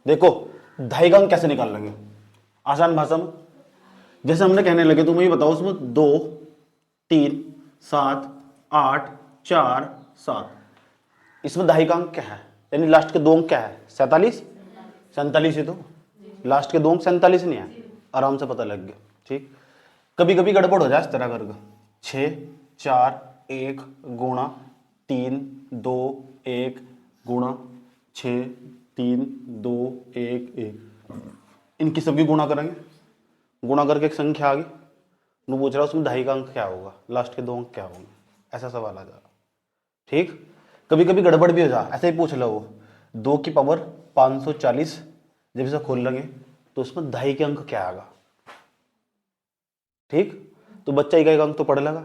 देखो ढाई का अंक कैसे निकाल लेंगे आसान भाषा में, जैसे हमने कहने लगे तुम ये बताओ उसमें 2 3 7 8 4 7, इसमें ढाई का अंक क्या है, यानी लास्ट के दो अंक क्या है 47, 47 ही तो लास्ट के दो अंक 47 नहीं है, आराम से पता लग गया। ठीक, कभी कभी गड़बड़ हो जाए इस तरह करके 6 4 1 गुणा 3 2 1 गुणा 6 3 2 1 1, इनकी सबकी गुणा करेंगे, गुणा करके एक संख्या आ गई, मैं पूछ रहा हूँ उसमें ढाई का अंक क्या होगा, लास्ट के दो अंक क्या होंगे, ऐसा सवाल आ जाएगा। ठीक, कभी कभी गड़बड़ भी हो जा, ऐसे ही पूछ लो वो 2 की पावर 540, जब इसे खोल लेंगे तो उसमें ढाई के अंक क्या आएगा। ठीक, तो बच्चा एक अंक तो पढ़ लेगा,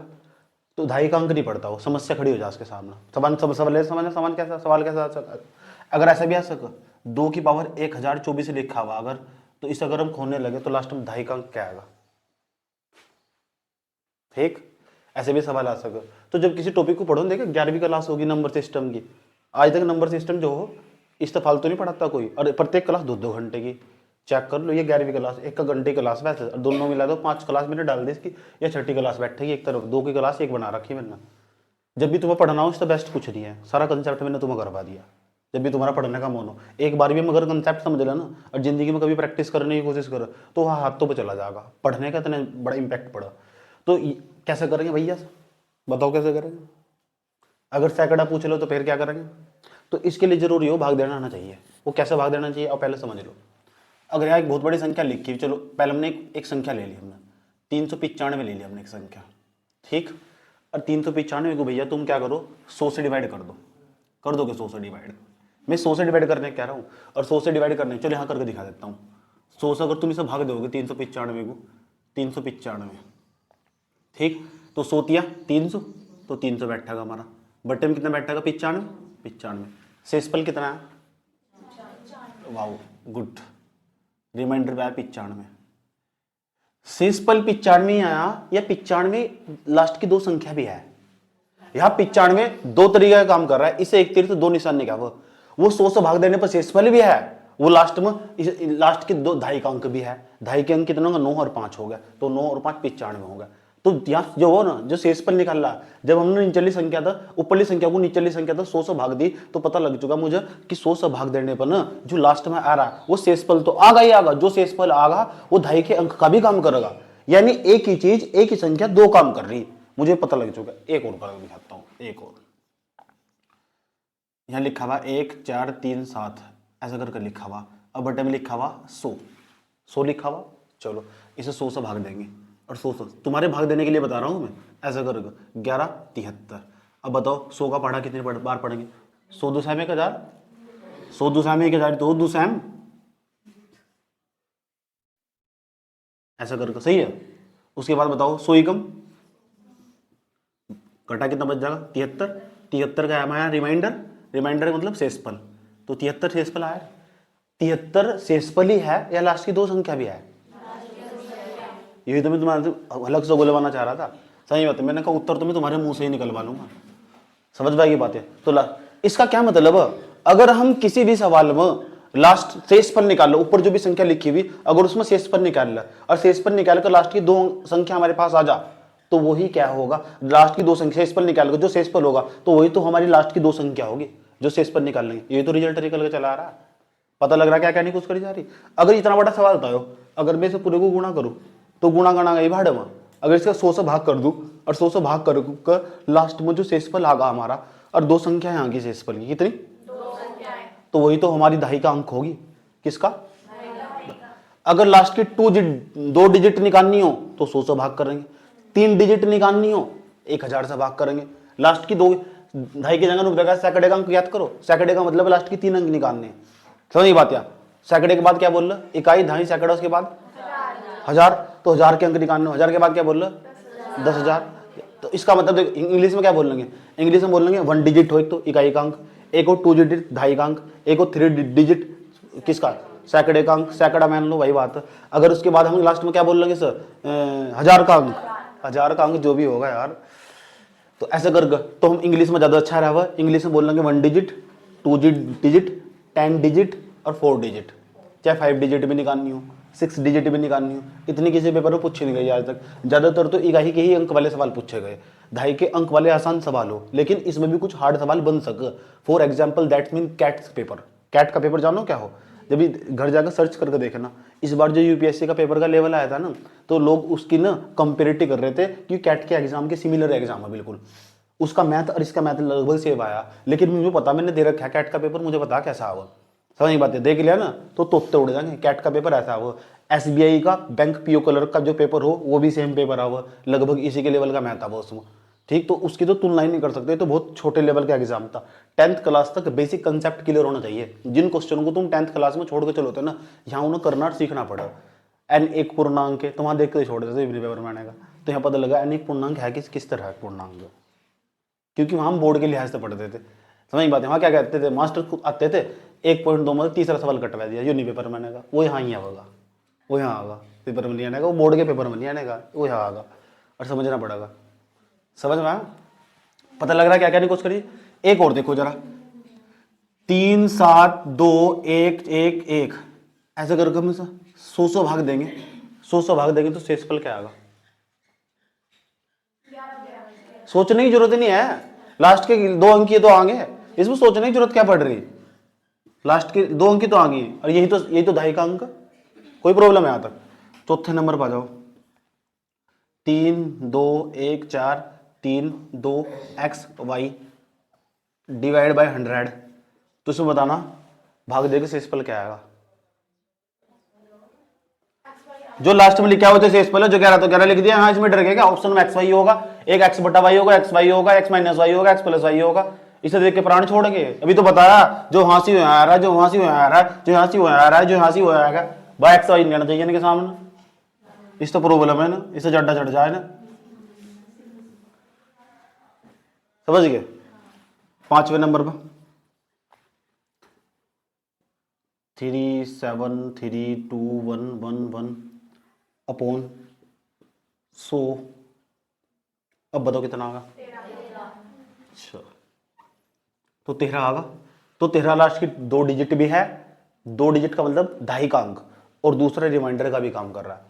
तो ढाई का अंक नहीं पढ़ता, वो समस्या खड़ी हो जाए उसके सामने, सवाल कैसा, सवाल कैसा, अगर ऐसा भी आ सके 2 की पावर 1024 लिखा हुआ अगर, तो इसे अगर हम खोलने लगे तो लास्ट में ढाई का अंक क्या आएगा। ठीक, ऐसे भी सवाल आ सके। तो जब किसी टॉपिक को पढ़ो देखे 11वीं क्लास होगी नंबर सिस्टम की, आज तक नंबर सिस्टम जो हो इस तो फालतू नहीं पढ़ाता कोई, और प्रत्येक क्लास 2-2 घंटे की, चेक कर लो, ये 11वीं क्लास 1 घंटे की क्लास वैसे, और दोनों मिला दो 5 क्लास मैंने डाल दी इसकी, या 6ठी क्लास बैठेगी एक तरफ, 2 की क्लास एक बना रखी मैंने। जब भी तुम्हें पढ़ना हो इससे बेस्ट कुछ नहीं है, सारा कंसेप्ट मैंने तुम्हें करवा दिया। जब भी तुम्हारा पढ़ने का मन हो एक बार भी हम अगर कंसेप्ट समझ लेना और जिंदगी में कभी प्रैक्टिस करने की कोशिश करो तो वहाँ हाथों पे चला जाएगा, पढ़ने का इतना बड़ा इंपैक्ट पड़ा। तो कैसे करेंगे भैया, बताओ कैसे करेंगे, अगर सैकड़ा पूछ लो तो फिर क्या करेंगे। तो इसके लिए जरूरी हो भाग देना आना चाहिए, वो कैसे भाग देना चाहिए और पहले समझ लो। अगर यहाँ एक बहुत बड़ी संख्या लिखी, चलो पहले हमने एक संख्या ले ली, हमने 395 ले लिया हमने एक संख्या। ठीक, और 395 को भैया तुम क्या करो 100 से डिवाइड कर दोगे 100 से डिवाइड, मैं 100 से डिवाइड करने कह रहा हूँ, और 100 से डिवाइड करने, चलो यहाँ करके दिखा देता हूँ। 100 से अगर तुम इसे भाग दोगे 395 को, 395, ठीक, तो 100 तिया 300, तो 300 बैठेगा हमारा, बटे में कितना बैठेगा 95, शेषफल कितना है, वाह गुड, रिमाइंडर में आया 95, शेषफल 95 आया, या 95 लास्ट की दो संख्या भी है, यहाँ 95 दो तरीके का काम कर रहा है, इसे एक तीर से दो निशान नहीं, वो 100 से भाग देने पर शेषफल भी है, वो लास्ट में लास्ट के दो ढाई का अंक भी है, ढाई के अंक कितना होगा 9 और 5 हो गया, तो 9 और 5 95 हो गया। तो यहाँ जो हो ना जो शेषफल निकाल रहा, जब हमने निचली संख्या था ऊपरली संख्या को निचली संख्या था 100 से भाग दी, तो पता लग चुका मुझे कि 100 से भाग देने पर ना जो लास्ट में आ रहा वो शेषफल तो आगा ही आगा, जो शेषफल आगा वो ढाई के अंक का भी काम करेगा, यानी एक ही चीज एक ही संख्या दो काम कर रही, मुझे पता लग चुका। एक और करके दिखाता हूँ, एक और, यहाँ लिखा हुआ 1 4 3 7 ऐसा करके लिखा हुआ, अब बटे में लिखा हुआ 100 लिखा हुआ, चलो इसे 100 से भाग देंगे, और 100 तुम्हारे भाग देने के लिए बता रहा हूँ मैं, ऐसा करके 11 73। अब बताओ 100 का पढ़ा कितने बार पढ़ेंगे, 100 2 सैम 1000, 100 2 सैम 1000, तो 2 सैम, ऐसा करके सही है। उसके बाद बताओ 100 एकम घटा कितना बच जाएगा 73, 73 का आया रिमाइंडर, रिमाइंडर मतलब शेषफल, तो 73 शेषफल आया, 73 शेषफल ही है या लास्ट की दो संख्या भी है, यही तो मैं तुम्हारे अलग से बोलवाना चाह रहा था। सही बात है, मैंने कहा उत्तर तो मैं तुम्हारे मुंह से ही निकलवा लूंगा, समझ पाएगी बातें। तो इसका क्या मतलब है, अगर हम किसी भी सवाल में लास्ट शेषफल निकाल लो, ऊपर जो भी संख्या लिखी हुई अगर उसमें शेषफल निकाल लो और शेषफल निकाल कर लास्ट की दो संख्या हमारे पास आ जा, तो वही क्या होगा, लास्ट की दो संख्या शेषफल निकाल कर जो शेषफल होगा तो वही तो हमारी लास्ट की दो संख्या होगी जो शेषफल निकाल लेंगे। ये तो रिजल्ट निकल के चला आ रहा है, पता लग रहा है क्या कहने की कोशिश करी जा रही। अगर इतना बड़ा सवाल बताओ, अगर मैं इसे पूरे को गुणा करूं तो गुणा गणा गई भाड़ में, अगर इसका 100 से भाग कर दूं और 100 से भाग कर लास्ट में जो शेषफल आगा हमारा, और दो संख्या यहाँ की शेषफल की कितनी, तो वही तो हमारी ढाई का अंक होगी, किसका, अगर लास्ट की दो डिजिट निकालनी हो तो 100 से भाग करेंगे, 3 डिजिट निकालनी हो 1000 से भाग करेंगे, लास्ट की दो ढाई की जगह रुक जाएगा, सैकड़े का अंक याद करो, सैकड़े का मतलब लास्ट की 3 अंक निकालने, समझ बात। या सैकड़े के बाद क्या बोल रहा, इकाई ढाई सैकड़ा, उसके बाद 1000, तो 1000 के अंक निकालने, 1000 के बाद क्या बोल रहा 10,000, तो इसका मतलब इंग्लिश में क्या बोल लेंगे, इंग्लिश में बोल लेंगे 1 डिजिट हो एक तो इकाई का अंक, एक और 2 डिजिट ढाई का अंक, एक और 3 डिजिट किसका सैकड़े का अंक, सैकड़ा मान लो वही बात है। अगर उसके बाद हम लास्ट में क्या बोल लेंगे सर 1000 का अंक, 1000 का अंक जो भी होगा यार, तो ऐसे कर तो हम इंग्लिश में ज्यादा अच्छा रहा, इंग्लिश में बोल लेंगे 1 डिजिट 2 डिजिट 10 डिजिट और 4 डिजिट, चाहे 5 डिजिट भी निकालनी हो, 6 डिजिट भी निकालनी हो, इतनी किसी पेपर में पूछी नहीं गई आज तक। ज़्यादातर तो इकाई के ही अंक वाले सवाल पूछे गए, 2.5 के अंक वाले आसान सवाल हो, लेकिन इसमें भी कुछ हार्ड सवाल बन सके। For example that mean CAT's paper. CAT का पेपर जानो क्या हो, जब भी घर जाकर सर्च करके देखना। इस बार जो यूपीएससी का पेपर का लेवल आया था ना, तो लोग उसकी ना कंपेरेटिव कर रहे थे कि कैट के एग्जाम के सिमिलर एग्जाम है बिल्कुल, उसका मैथ और इसका मैथ लगभग सेम आया। लेकिन मुझे पता, मैंने दे रखा है कैट का पेपर, मुझे पता कैसा होगा। समझ नहीं बात, देख लिया ना तो तोते उड़ जाएंगे। कैट का पेपर ऐसा हो, एसबीआई का बैंक पीओ कलर का जो पेपर हो वो भी सेम पेपर हो, लगभग इसी के लेवल का मैथ था वो उसमें। ठीक, तो उसकी तो तुलना ही नहीं कर सकते, तो बहुत छोटे लेवल का एग्जाम था। 10th क्लास तक बेसिक कंसेप्ट क्लियर होना चाहिए। जिन क्वेश्चन को तुम 10th क्लास में छोड़ के चलोते ना, यहाँ उन्हें करना सीखना पड़ा। एन एक पूर्णांक है तो वहाँ देख के छोड़ देते इवनिंग पेपर में आने का, तो यहाँ पता लगा एन एक पूर्णांक है किस तरह का पूर्णांक, क्योंकि वहाँ हम बोर्ड के लिहाज से पढ़ते थे। समझ नहीं बात है, वहाँ क्या कहते थे मास्टर आते थे 1.2 में तीसरा सवाल कटवा दिया यूनि पेपर में आने का, वो यहाँ ही आएगा, वो यहाँ आएगा पेपर में नहीं आने का, वो बोर्ड के पेपर में नहीं आने का, वो यहाँ आएगा और समझना पड़ेगा। समझ में आया, पता लग रहा है क्या क्या नहीं कुछ करिए। एक और देखो जरा, 3 7 2 1 1 1 ऐसे करके हम 100 भाग देंगे, 100 भाग देंगे तो शेषफल क्या आएगा। सोचने की जरूरत ही नहीं है, लास्ट के 2 अंक की तो आगे, इसमें सोचने की जरूरत क्या पड़ रही, लास्ट के 2 अंक की तो आगे, और यही तो 2.5 का अंक, कोई प्रॉब्लम है यहां तक। चौथे नंबर पर आ जाओ, 3 2 1 4 3 2 एक्स वाई डिवाइड बाय 100, तो इसमें बताना भाग देके शेषफल क्या आएगा। जो लास्ट में लिखा हुआ था शेषफल है, जो 11 तो 11 लिख दिया, हाँ इसमें डर गया क्या, ऑप्शन में एक्स वाई होगा, एक एक्स बटा वाई होगा, एक्स वाई होगा, एक्स माइनस वाई होगा, एक्स प्लस वाई होगा, इसे देख के प्राण छोड़ेंगे। अभी तो बताया जो हाँसी हुआ आ रहा है, जो हाँसी हुआ आ रहा है, जो हाँसी हुआ आ रहा है, जो हाँसी हुआ आएगा, भाई एक्स वाई नहीं आना चाहिए इनके सामने, इस तो प्रॉब्लम है ना, इसे जड्डा चढ़ जाए ना। समझ गए। 5वें नंबर पर 3 7 3 2 1 1 1 अपॉन 100, अब बताओ कितना आगा। अच्छा, तो 13 आगा, तो 13 लास्ट की 2 डिजिट भी है, 2 डिजिट का मतलब 2.5 का अंक, और दूसरा रिमाइंडर का भी काम कर रहा है।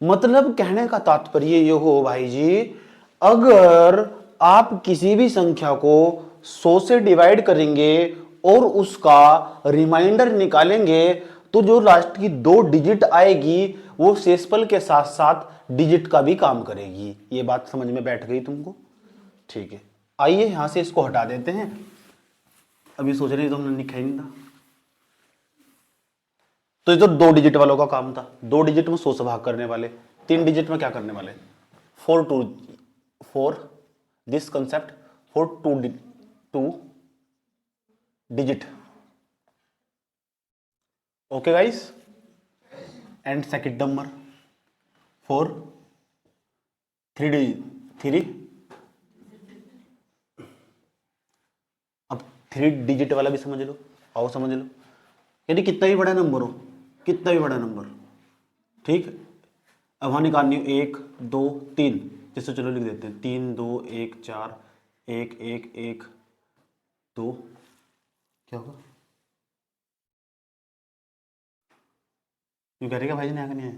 मतलब कहने का तात्पर्य ये हो भाई जी, अगर आप किसी भी संख्या को 100 से डिवाइड करेंगे और उसका रिमाइंडर निकालेंगे, तो जो लास्ट की 2 डिजिट आएगी वो शेषफल के साथ साथ डिजिट का भी काम करेगी। ये बात समझ में बैठ गई तुमको, ठीक है। आइए यहां से इसको हटा देते हैं, अभी सोच रहे तो हमने लिखा ही नहीं था। तो ये तो 2 डिजिट वालों का काम था, 2 डिजिट में 100 से भाग करने वाले, 3 डिजिट में क्या करने वाले, for this concept for 2 digit. Okay guys, and second number for 3 अब 3 डिजिट वाला भी समझ लो, आओ समझ लो, यानी कितना भी बड़ा नंबर हो, कितना भी बड़ा नंबर, ठीक। अब वहाँ निकालनी हो 1 2 3, जैसे चलो लिख देते हैं 3 2 1 4 1 1 1 2, क्या होगा, क्यों कह रहे क्या भाई जी नहीं है।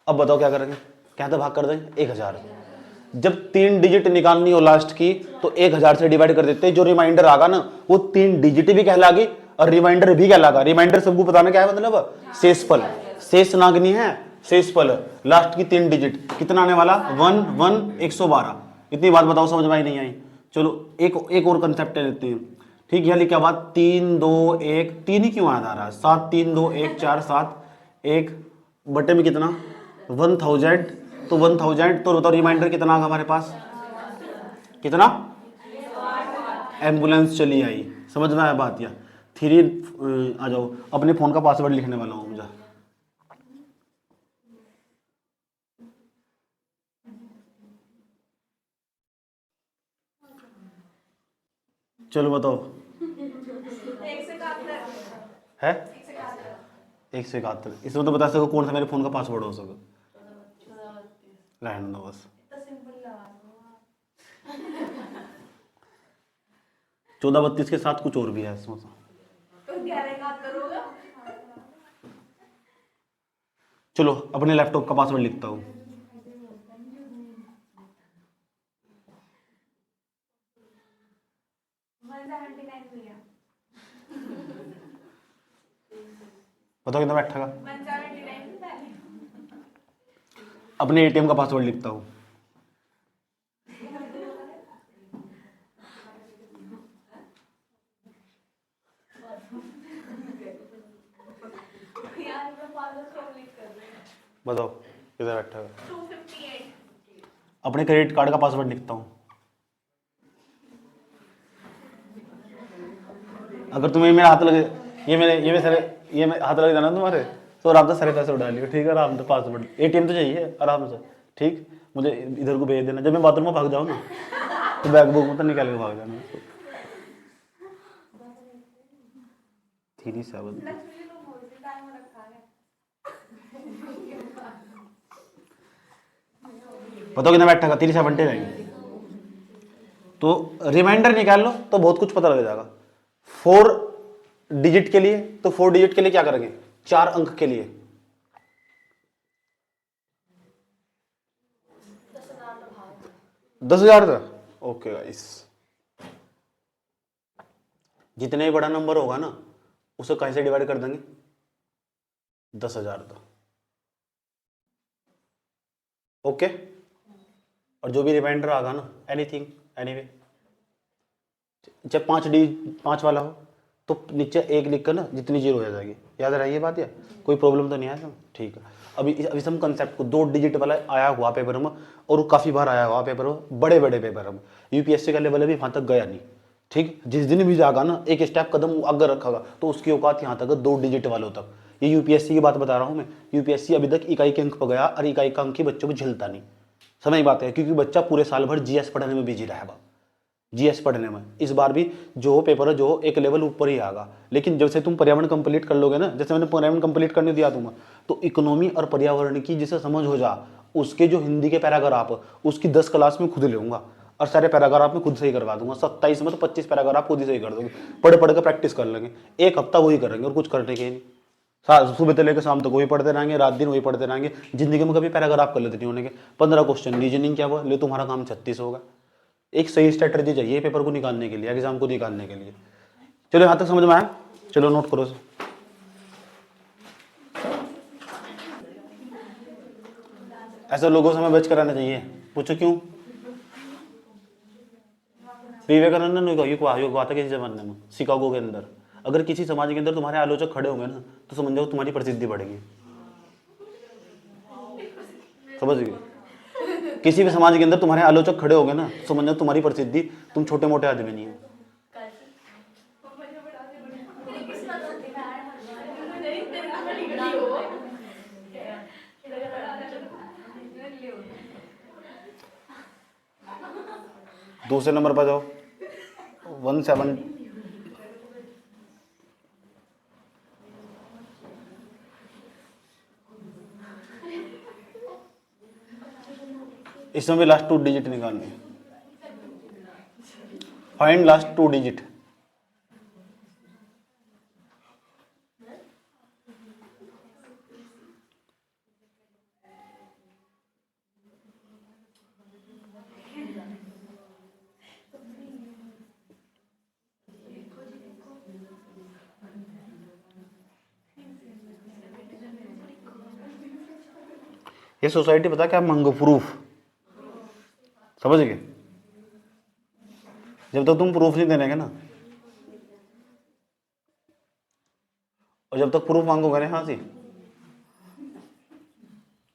अब बताओ क्या करेंगे, क्या तो भाग कर देंगे 1000। जब 3 डिजिट निकालनी हो लास्ट की तो 1000 से डिवाइड कर देते हैं, जो रिमाइंडर आगा ना वो 3 डिजिट भी कहलागी और रिमाइंडर भी कहलागा। रिमाइंडर सबको बताना क्या है, मतलब शेषफल, शेष नागनी है शेषफल, लास्ट की 3 डिजिट कितना आने वाला 1 1 112। इतनी बात बताओ समझ में आई नहीं आई। चलो एक और कंसेप्ट लेते हैं, ठीक है। क्या बात 3 2 1 3 ही क्यों आ रहा है, 7 3 2 1 4 7 1 बटे में कितना 1000, तो 1000, तो बताओ रिमाइंडर कितना आगा हमारे पास, कितना, एम्बुलेंस चली आई। समझ में आया बात, या 3 आ जाओ, अपने फोन का पासवर्ड लिखने वाला हूं मुझे। चलो बताओ है 171, इसमें तो बता सको कौन सा मेरे फोन का पासवर्ड हो सके, रहने दो बस। 1432 के साथ कुछ और भी है इसमें। तो 11 होगा। चलो अपने लैपटॉप का पासवर्ड लिखता हूँ। बताओ कितना बैठा का। अपने एटीएम का पासवर्ड लिखता हूँ। बताओ कितना बैठा का। 258। अपने क्रेडिट कार्ड का पासवर्ड लिखता हूँ। अगर तुम्हें मेरा हाथ लगे, ये मेरे हाथ लग जाना तुम्हारे, तो आराम से सारे पैसे उड़ा लियो, ठीक है। आराम से पासवर्ड एटीएम तो चाहिए आराम से, ठीक। मुझे इधर को भेज देना, जब मैं बाथरूम में भाग जाऊँ ना तो बैग बुक में तो निकाल के भाग जाना। 37 बताओ कितना बैठा का। 370 रहेंगे। तो रिमाइंडर निकाल लो तो बहुत कुछ पता लग जाएगा। 4 डिजिट के लिए, तो 4 डिजिट के लिए क्या करेंगे, 4 अंक के लिए 10,000 था। ओके गाइस, जितने ही बड़ा नंबर होगा ना उसे कहीं से डिवाइड कर देंगे 10,000 था। ओके। और जो भी रिमाइंडर आगा ना, एनीथिंग एनीवे, जब 5 वाला हो तो नीचे 1 लिख कर ना जितनी जीरो हो जाएगी। याद रही ये बात, या कोई प्रॉब्लम तो नहीं है? ठीक है। अभी हम कंसेप्ट को 2 डिजिट वाला आया हुआ पेपर में, और काफ़ी बार आया हुआ पेपर में, बड़े बड़े पेपर में। यूपीएससी का लेवल अभी वहाँ तक गया नहीं, ठीक। जिस दिन भी जाएगा ना एक स्टेप कदम आगे रखेगा तो उसकी औकात यहाँ तक 2 डिजिट वालों तक। ये यूपीएससी की बात बता रहा हूँ मैं। यूपीएससी अभी तक इकाई के अंक पर गया, और इकाई का अंक ही बच्चों को झेलता नहीं। समझ बात है, क्योंकि बच्चा पूरे साल भर जीएस पढ़ने में बिजी रहेगा। जीएस पढ़ने में इस बार भी जो पेपर है जो एक लेवल ऊपर ही आएगा। लेकिन जैसे तुम पर्यावरण कंप्लीट कर लोगे ना, जैसे मैंने पर्यावरण कंप्लीट करने दिया तुम्हें, तो इकोनॉमी और पर्यावरण की जिसे समझ हो जा, उसके जो हिंदी के पैराग्राफ उसकी 10 क्लास में खुद लूंगा, और सारे पैराग्राफ में खुद से ही करवा दूंगा। 27 में तो 25 पैराग्राफ खुद ही सही कर दोगे। पढ़ पढ़ के प्रैक्टिस कर लेंगे, एक हफ्ता वही करेंगे और कुछ करने के नहीं। सुबह से लेकर शाम तक वही पढ़ते रहेंगे, रात दिन वही पढ़ते रहेंगे। जिंदगी में कभी पैराग्राफ कर लेते नहीं होने के। 15 क्वेश्चन रीजनिंग क्या हुआ, ले तुम्हारा काम 36 होगा। एक सही स्ट्रेटजी चाहिए पेपर को निकालने के लिए, एग्जाम को निकालने के लिए। चलो यहां तक समझ में आया? चलो नोट करो। ऐसे लोगों से हमें बच कराना चाहिए। पूछो क्यों? विवेकानंद ने कहा था किसी जमाने में शिकागो के अंदर, अगर किसी समाज के अंदर तुम्हारे आलोचक खड़े होंगे ना तो समझ जाओ तुम्हारी प्रसिद्धि बढ़ेगी। समझ गए? किसी भी समाज के अंदर तुम्हारे आलोचक खड़े होंगे ना तो समझ जाओ तुम्हारी प्रसिद्धि, तुम छोटे मोटे आदमी नहीं हो। दूसरे नंबर पर जाओ। 17 इसमें भी लास्ट 2 डिजिट निकालने। Find last 2 digit. ये सोसाइटी पता क्या, मंगो प्रूफ। समझ गए? जब तक तुम प्रूफ नहीं देने ना, और जब तक प्रूफ मांगोगे ना यहाँ से,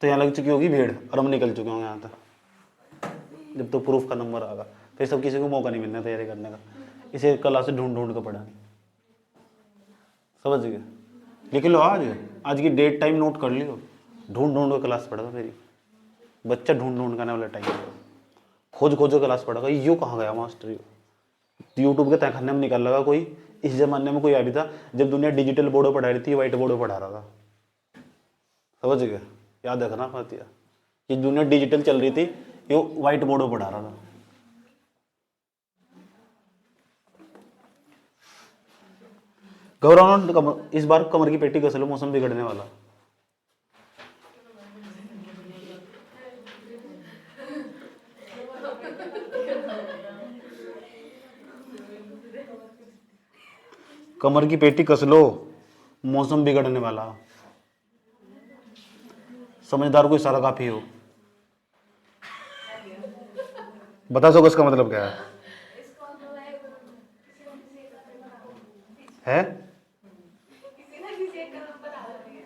तो यहाँ लग चुकी होगी भीड़ और हम निकल चुके होंगे यहाँ तक। जब तो प्रूफ का नंबर आएगा फिर सब किसी को मौका नहीं मिलना तैयारी करने का। इसे कला से ढूंढ ढूंढ कर पढ़ा। समझ गए? लिख लो, आज की डेट टाइम नोट कर लियो। ढूंढ ढूंढ कर क्लास पढ़ा मेरी। बच्चा ढूंढ ढूंढ करने वाला टाइम, खोज खोज क्लास पढ़ा। यू कहाँ गया मास्टर? यूट्यूब के तहखाने में निकल लगा कोई। इस जमाने में कोई अभी था जब दुनिया डिजिटल बोर्डो पढ़ा रही थी, व्हाइट बोर्डो पढ़ा रहा था। समझ गए? याद रखना फातिया, ये दुनिया डिजिटल चल रही थी, ये व्हाइट बोर्डो पढ़ा रहा था। घबराओ, इस बार कमर की पेटी कस लो, मौसम बिगड़ने वाला। कमर की पेटी कस लो, मौसम बिगड़ने वाला। समझदार को इशारा काफी हो। बता सको इसका मतलब क्या है? है किसी ना किसी एक कदम पर आ रही है।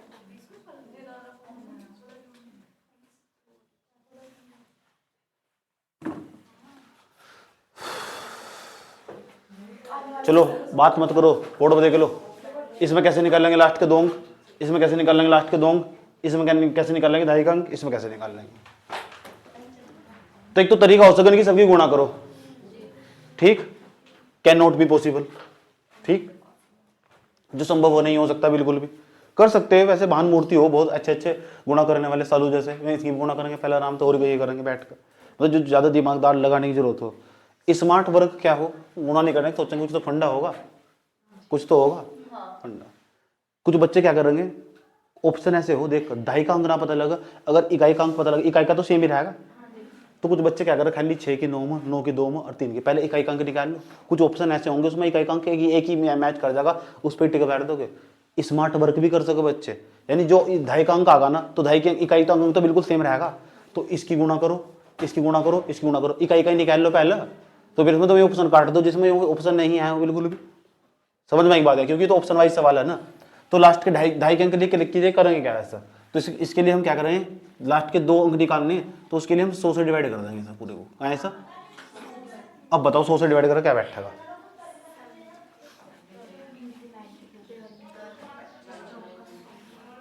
चलो बात मत करो, बोर्ड पर देख लो। इसमें कैसे निकालेंगे लास्ट के 2 अंक, इसमें कैसे निकालेंगे लास्ट के 2 अंक, इसमें कैसे निकालेंगे 2.5 अंक, इसमें कैसे निकाल लेंगे। तो एक तो तरीका हो सके कि सबकी गुणा करो, ठीक, कैन नॉट बी पॉसिबल, ठीक, जो संभव हो नहीं हो सकता बिल्कुल भी। कर सकते हैं वैसे, भान मूर्ति हो बहुत अच्छे अच्छे गुणा करने वाले, सालू जैसे, मैं इसकी गुणा करेंगे पहला आराम तो और भी ये करेंगे बैठ कर, मतलब जो ज्यादा दिमागदार लगाने की जरूरत हो। स्मार्ट वर्क क्या हो, गुणा नहीं करने सोचेंगे, कुछ तो फंडा होगा, कुछ तो होगा फंडा। कुछ बच्चे क्या करेंगे, ऑप्शन ऐसे हो, देख 2.5 का अंक ना पता लगा, अगर इकाई का अंक पता लगा, इकाई का तो सेम ही रहेगा, तो कुछ बच्चे क्या करें, खाली 6 की 9 में, 9 की 2 में और 3 की, पहले इकाई का अंक निकाल लो। कुछ ऑप्शन ऐसे होंगे उसमें इकाई का अंक एक ही मैच कर जाएगा, उस पर टिक बैठ दोगे। स्मार्ट वर्क भी कर सको बच्चे, यानी जो 2.5 का अंक आगा ना, तो 2.5 की इकाई का अंक तो बिल्कुल सेम रहेगा, तो इसकी गुणा करो, इसकी गुणा करो, इसकी गुणा करो, इकाई निकाल लो पहले, तो फिर इसमें तो ये ऑप्शन काट दो जिसमें ऑप्शन नहीं है बिल्कुल भी। समझ में एक बात है, क्योंकि तो ऑप्शन वाइज सवाल है ना। तो लास्ट के 2.5 अंक लिए क्लिक कीजिए, करेंगे क्या ऐसा, तो इसके लिए हम क्या करेंगे, लास्ट के 2 अंक निकालने, तो उसके लिए हम 100 से डिवाइड कर देंगे पूरे को, ऐसा। अब बताओ 100 से डिवाइड करें क्या बैठेगा,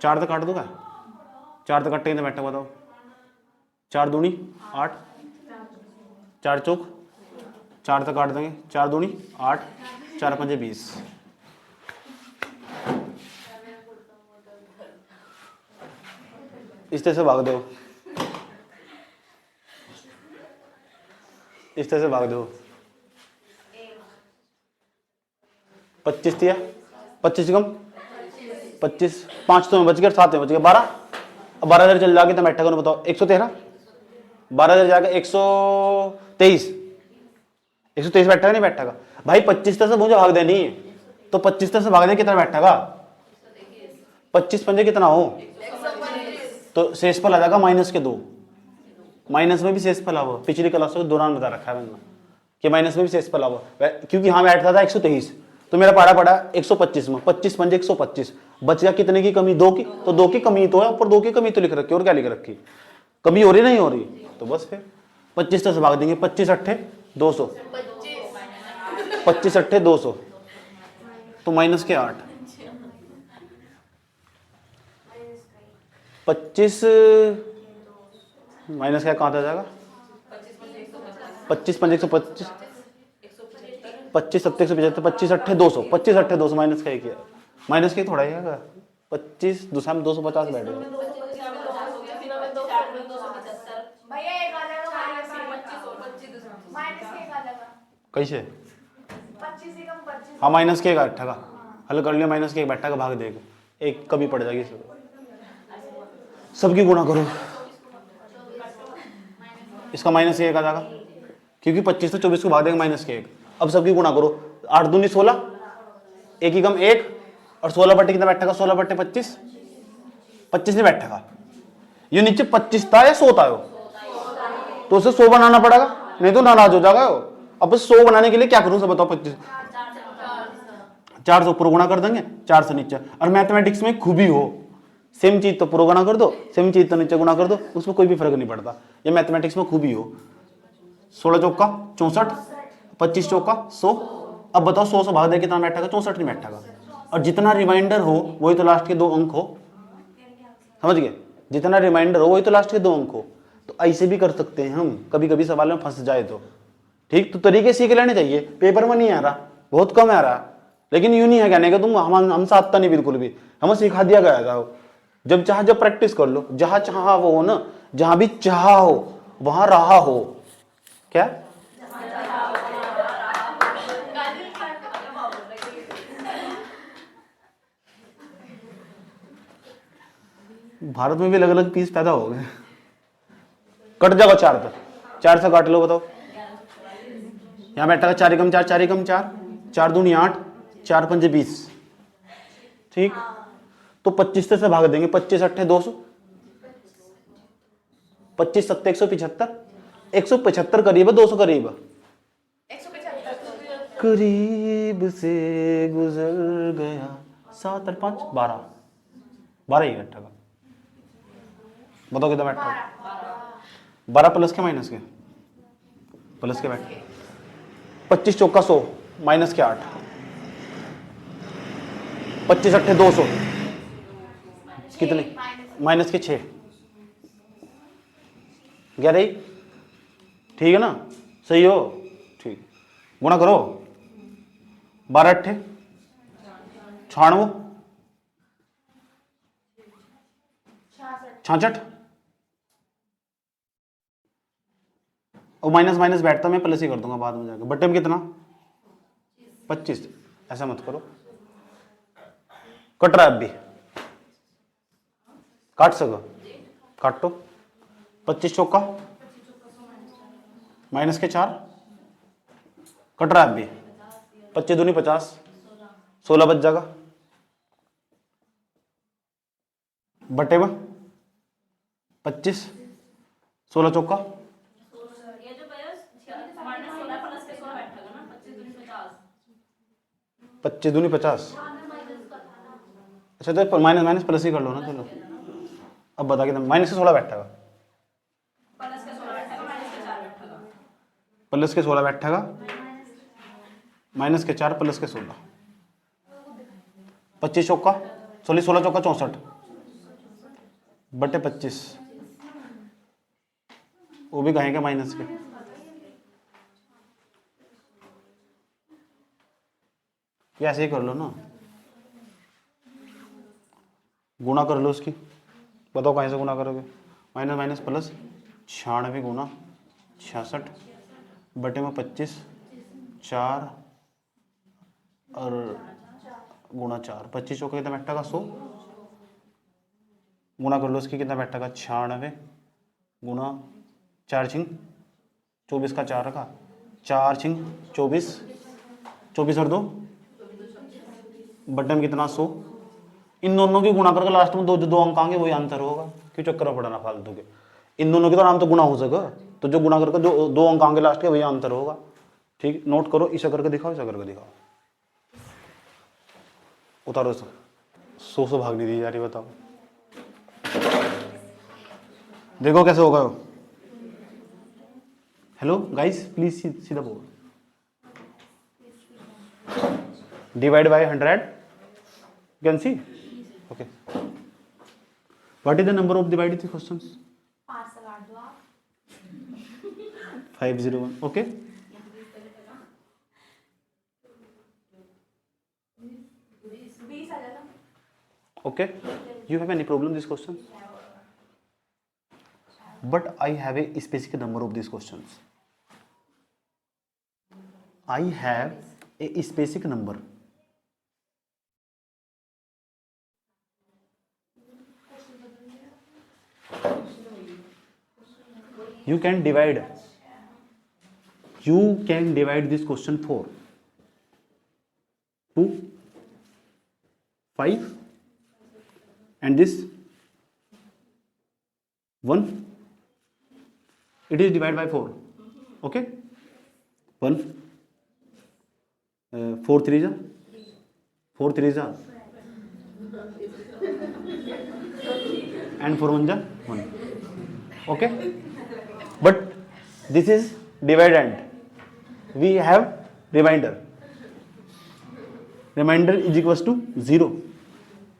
4 तक काट दूंगा, 4 तक कट्टे बैठा, बताओ 4 दूनी 8, 4 चौक 4 तक काट देंगे, 4 दूनी 8, 4 पंजे 20। इस तरह से भाग दो, इस तरह से भाग दो। 25 दिया, 25 कम 25, 5 तो में बच गया, 7 में बच गया 12। अब 12 इधर चल जाके तो बैठा करो, बताओ 113, 12 इधर जाके 123, 123 बैठा नहीं बैठा भाई। 25 से मुझे भाग देनी है, तो 25 से भाग दे, कितना बैठेगा, 25 पंजे कितना हो, तो शेषफल आ जाएगा -2। माइनस में भी शेषफल आवा, पिछली क्लासों के दौरान बता रखा है मैंने कि माइनस में भी शेषफल आवा, क्योंकि यहाँ बैठता था 123, तो मेरा पारा पड़ा 125 में, 25 पंजे 125, बच गया कितने की कमी, 2 की, तो 2 की कमी तो है, ऊपर 2 की कमी तो लिख रखी, और क्या लिख रखी, कमी हो रही नहीं हो रही, तो बस फिर 25 से भाग देंगे, 25 अट्ठे 200, 25 अट्ठे 200, तो -8, 25 माइनस क्या कहाँ आ जाएगा, 25 पंजे 125, 25 सत्ते 175, 25 अट्ठे 200, 25 अट्ठे 200 माइनस का किया, माइनस के थोड़ा ही है, 25 दूसरा में 250 बैठ गया, भैया एक आ जाएगा माइनस के एक आ जाएगा, कैसे, 25 से कम 25, हाँ माइनस के एक बैठा का हल कर लिया, माइनस के एक बैठा का भाग देगा, एक कभी पड़ जाएगी, सबकी गुणा करो, इसका -1 आ जाएगा, क्योंकि 25 से 24 को भाग देंगे -1। अब सबकी गुणा करो, 8 दूनी 16, एक ही कम 1, और 16 बट्टे कितना बैठेगा, 16 बट्टे 25, 25 नहीं बैठेगा, ये नीचे 25 था या 100 था, तो उसे 100 बनाना पड़ेगा, नहीं तो नाराज हो जाएगा। अब 100 बनाने के लिए क्या करूं, सब बताओ, 25 4 से ऊपर गुणा कर देंगे, 4 से नीचे, और मैथमेटिक्स में खूबी हो, सेम चीज तो पूरा गुणा कर दो, सेम चीज तो नीचे गुणा कर दो, उसमें कोई भी फर्क नहीं पड़ता, ये मैथमेटिक्स में खूबी हो। 16 चौका 64, 25 चौका 100, अब बताओ 100 से भाग दे कितना बैठेगा, 64 नहीं बैठेगा, और जितना रिमाइंडर हो वही तो लास्ट के 2 अंक हो, समझ गए, जितना रिमाइंडर हो वही तो लास्ट के 2 अंक हो। तो ऐसे भी कर सकते हैं हम, कभी कभी सवाल में फंस जाए तो, ठीक, तो तरीके सीख लेने चाहिए, पेपर में नहीं आ रहा, बहुत कम आ रहा, लेकिन यूं नहीं है कहने का तुम हमसे आता नहीं बिल्कुल भी, हमें सिखा दिया गया था, जब चाह जब प्रैक्टिस कर लो, जहां चाहा वो हो ना, जहां भी चाहा हो वहां रहा हो, क्या भारत में भी अलग अलग पीस पैदा हो गए। कट जाओ 4 तक, 4 से काट लो, बताओ। यहाँ बैठा 4 एकम 4, 4 एकम 4, 4 दूनी 8, 4 पंजे 20। ठीक, तो 25 से भाग देंगे। 25 अट्ठे 200, 25 सत्ते 175, 175 करीब है, 200 करीब है। 175 करीब से गुजर गया 7 और 5 12, 12 ही बैठा का। बताओ कितना बैठा? 12 प्लस के माइनस के? प्लस के बैठे। 25 चौका 100 माइनस के 8, 25 अट्ठे 200 कितने? माइनस के 6, 11 ही। ठीक है ना, सही हो? ठीक, गुणा करो। 12 अट्ठे 96, 66, और माइनस माइनस बैठता, मैं प्लस ही कर दूंगा बाद में जाकर। बट्टे में कितना? 25। ऐसा मत करो, कट रहा है अब भी, काट सको, काटो। 25 चौका माइनस के 4, कट रहा है अब भी। 25 दूनी 50, 16 बच जाएगा। बटे में 25, 16 चौका 25 दूनी 50। अच्छा तो माइनस माइनस प्लस ही कर लो ना, चलो। अब बता कितना? माइनस के 16 बैठेगा, प्लस के 16 बैठेगा, माइनस के 4 प्लस के 16। 25 चौका 16 चौका 64 बटे 25, वो भी कहेंगे माइनस के। ये ऐसे ही कर लो ना, गुणा कर लो उसकी। बताओ कहीं से गुणा करोगे? माइनस माइनस प्लस 96 गुना 66 बटे में 25, 4 और गुणा 4। 25 चौका कितना बैठेगा? 100। गुणा कर लो उसकी, कितना बैठेगा? 96 गुना 4 छिंग 24 का 4 का 4 छिंग 24, 24 और 2 बटे में कितना? 100। इन दोनों की गुणा करके लास्ट में दो अंक आएंगे, वही आंसर होगा। क्यों चक्कर पड़ना फालतू के? इन दोनों की तो नाम तो गुणा हो सके, तो जो गुणा करके दो अंक आएंगे लास्ट के, वही आंसर होगा। ठीक, नोट करो। इसे करके दिखाओ, इसे करके दिखाओ। उतारो 100 से भाग नहीं दी जा रही, बताओ। देखो कैसे होगा। Hello guys, please see the board. Divide by 100, you can see. Okay, what is the number of divided questions? 501. Okay, okay, you have any problem this question? But I have a specific number of these questions. I have a specific number. You can divide this question 4 2 5 and this 1. It is divided by 4. Okay, 1 4 3 जा 4 3 जा and 4 1 जा 1. Okay, but this is dividend. We have remainder. Remainder is equals to 0.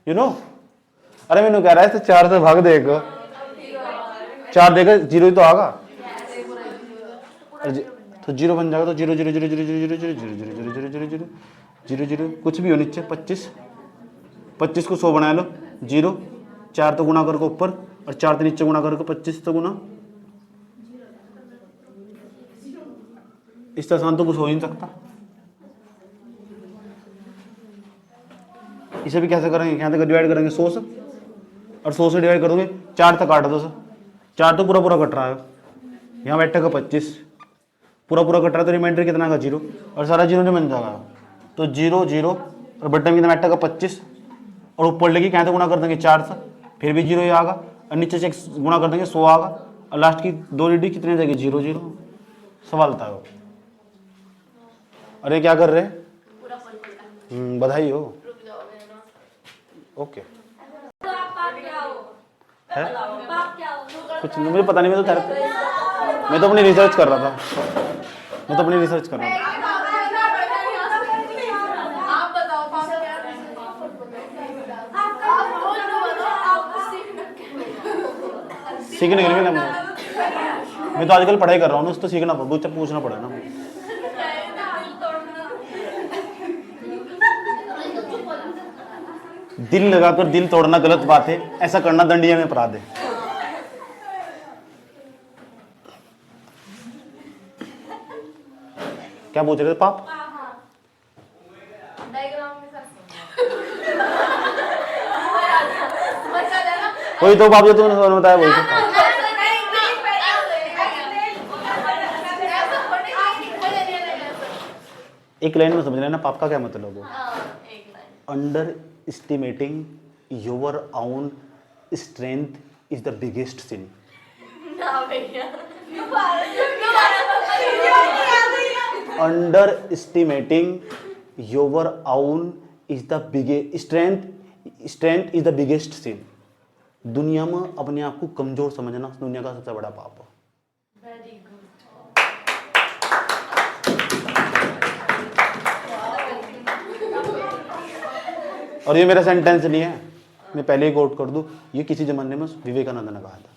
You know? अरे मैंने कह रहा है 4 से भाग देगा, 4 देगा 0 ही तो आगा, तो 0 बन जाएगा। तो 0 0 0 0 0 0 0 0 0 0 0 0 0 कुछ भी हो नीचे। 25 को 100 बना लो। 0 4 तो गुणा करके ऊपर और 4 तो नीचे गुणा करके 25 तो गुना। इस आसान तो कुछ हो ही नहीं सकता। इसे भी कैसे करेंगे? यहाँ तक डिवाइड करेंगे 100 से और 100 से डिवाइड कर दोगे 4 तक काट दो सर, 4 तो पूरा पूरा कट रहा है, यहाँ बैठेगा 25, पूरा पूरा कट रहा है तो रिमाइंडर कितना का 0, और सारा 0 बन जाएगा। तो 0 0 और बट्टे में कितना बैठेगा 25, और ऊपर लेके क्या तो गुणा कर देंगे 4 से, फिर भी 0 ही आगा, और नीचे से गुणा कर देंगे 100 आगा, और लास्ट की 2 डिजिट कितने जाएगी 0 0। सवाल था वो। अरे क्या कर रहे हैं? पूरा फल पलटा। बधाई हो। रुक जाओ मेरा। ओके तो आप क्या हो? है आप क्या हो? कुछ नहीं, मुझे पता नहीं, मैं तो अपनी रिसर्च कर रहा था, मैं तो अपनी रिसर्च कर रहा था। आप बताओ पापा क्या आप बोल दो बताओ आप सीखने के लिए मिला मुझे, मैं तो आजकल पढ़ाई कर रहा हूँ ना, तो सीखना मुझसे पूछना पड़ा ना। दिल लगाकर दिल तोड़ना गलत बात है, ऐसा करना दंडनीय में अपराध है। क्या पूछ रहे थे पाप? डायग्राम के साथ बचा लेना। वही तो पाप जो तुमने बताया वही तो पाप। एक लाइन में समझ लेना पाप का क्या मतलब हो। Underestimating your own strength is the biggest sin. Underestimating your own is the biggest strength is the biggest sin. दुनिया में अपने आप को कमजोर समझना दुनिया का सबसे बड़ा पाप है। Very good. और ये मेरा सेंटेंस नहीं है, मैं पहले ही कोट कर दूं, ये किसी जमाने में विवेकानंद ने कहा था।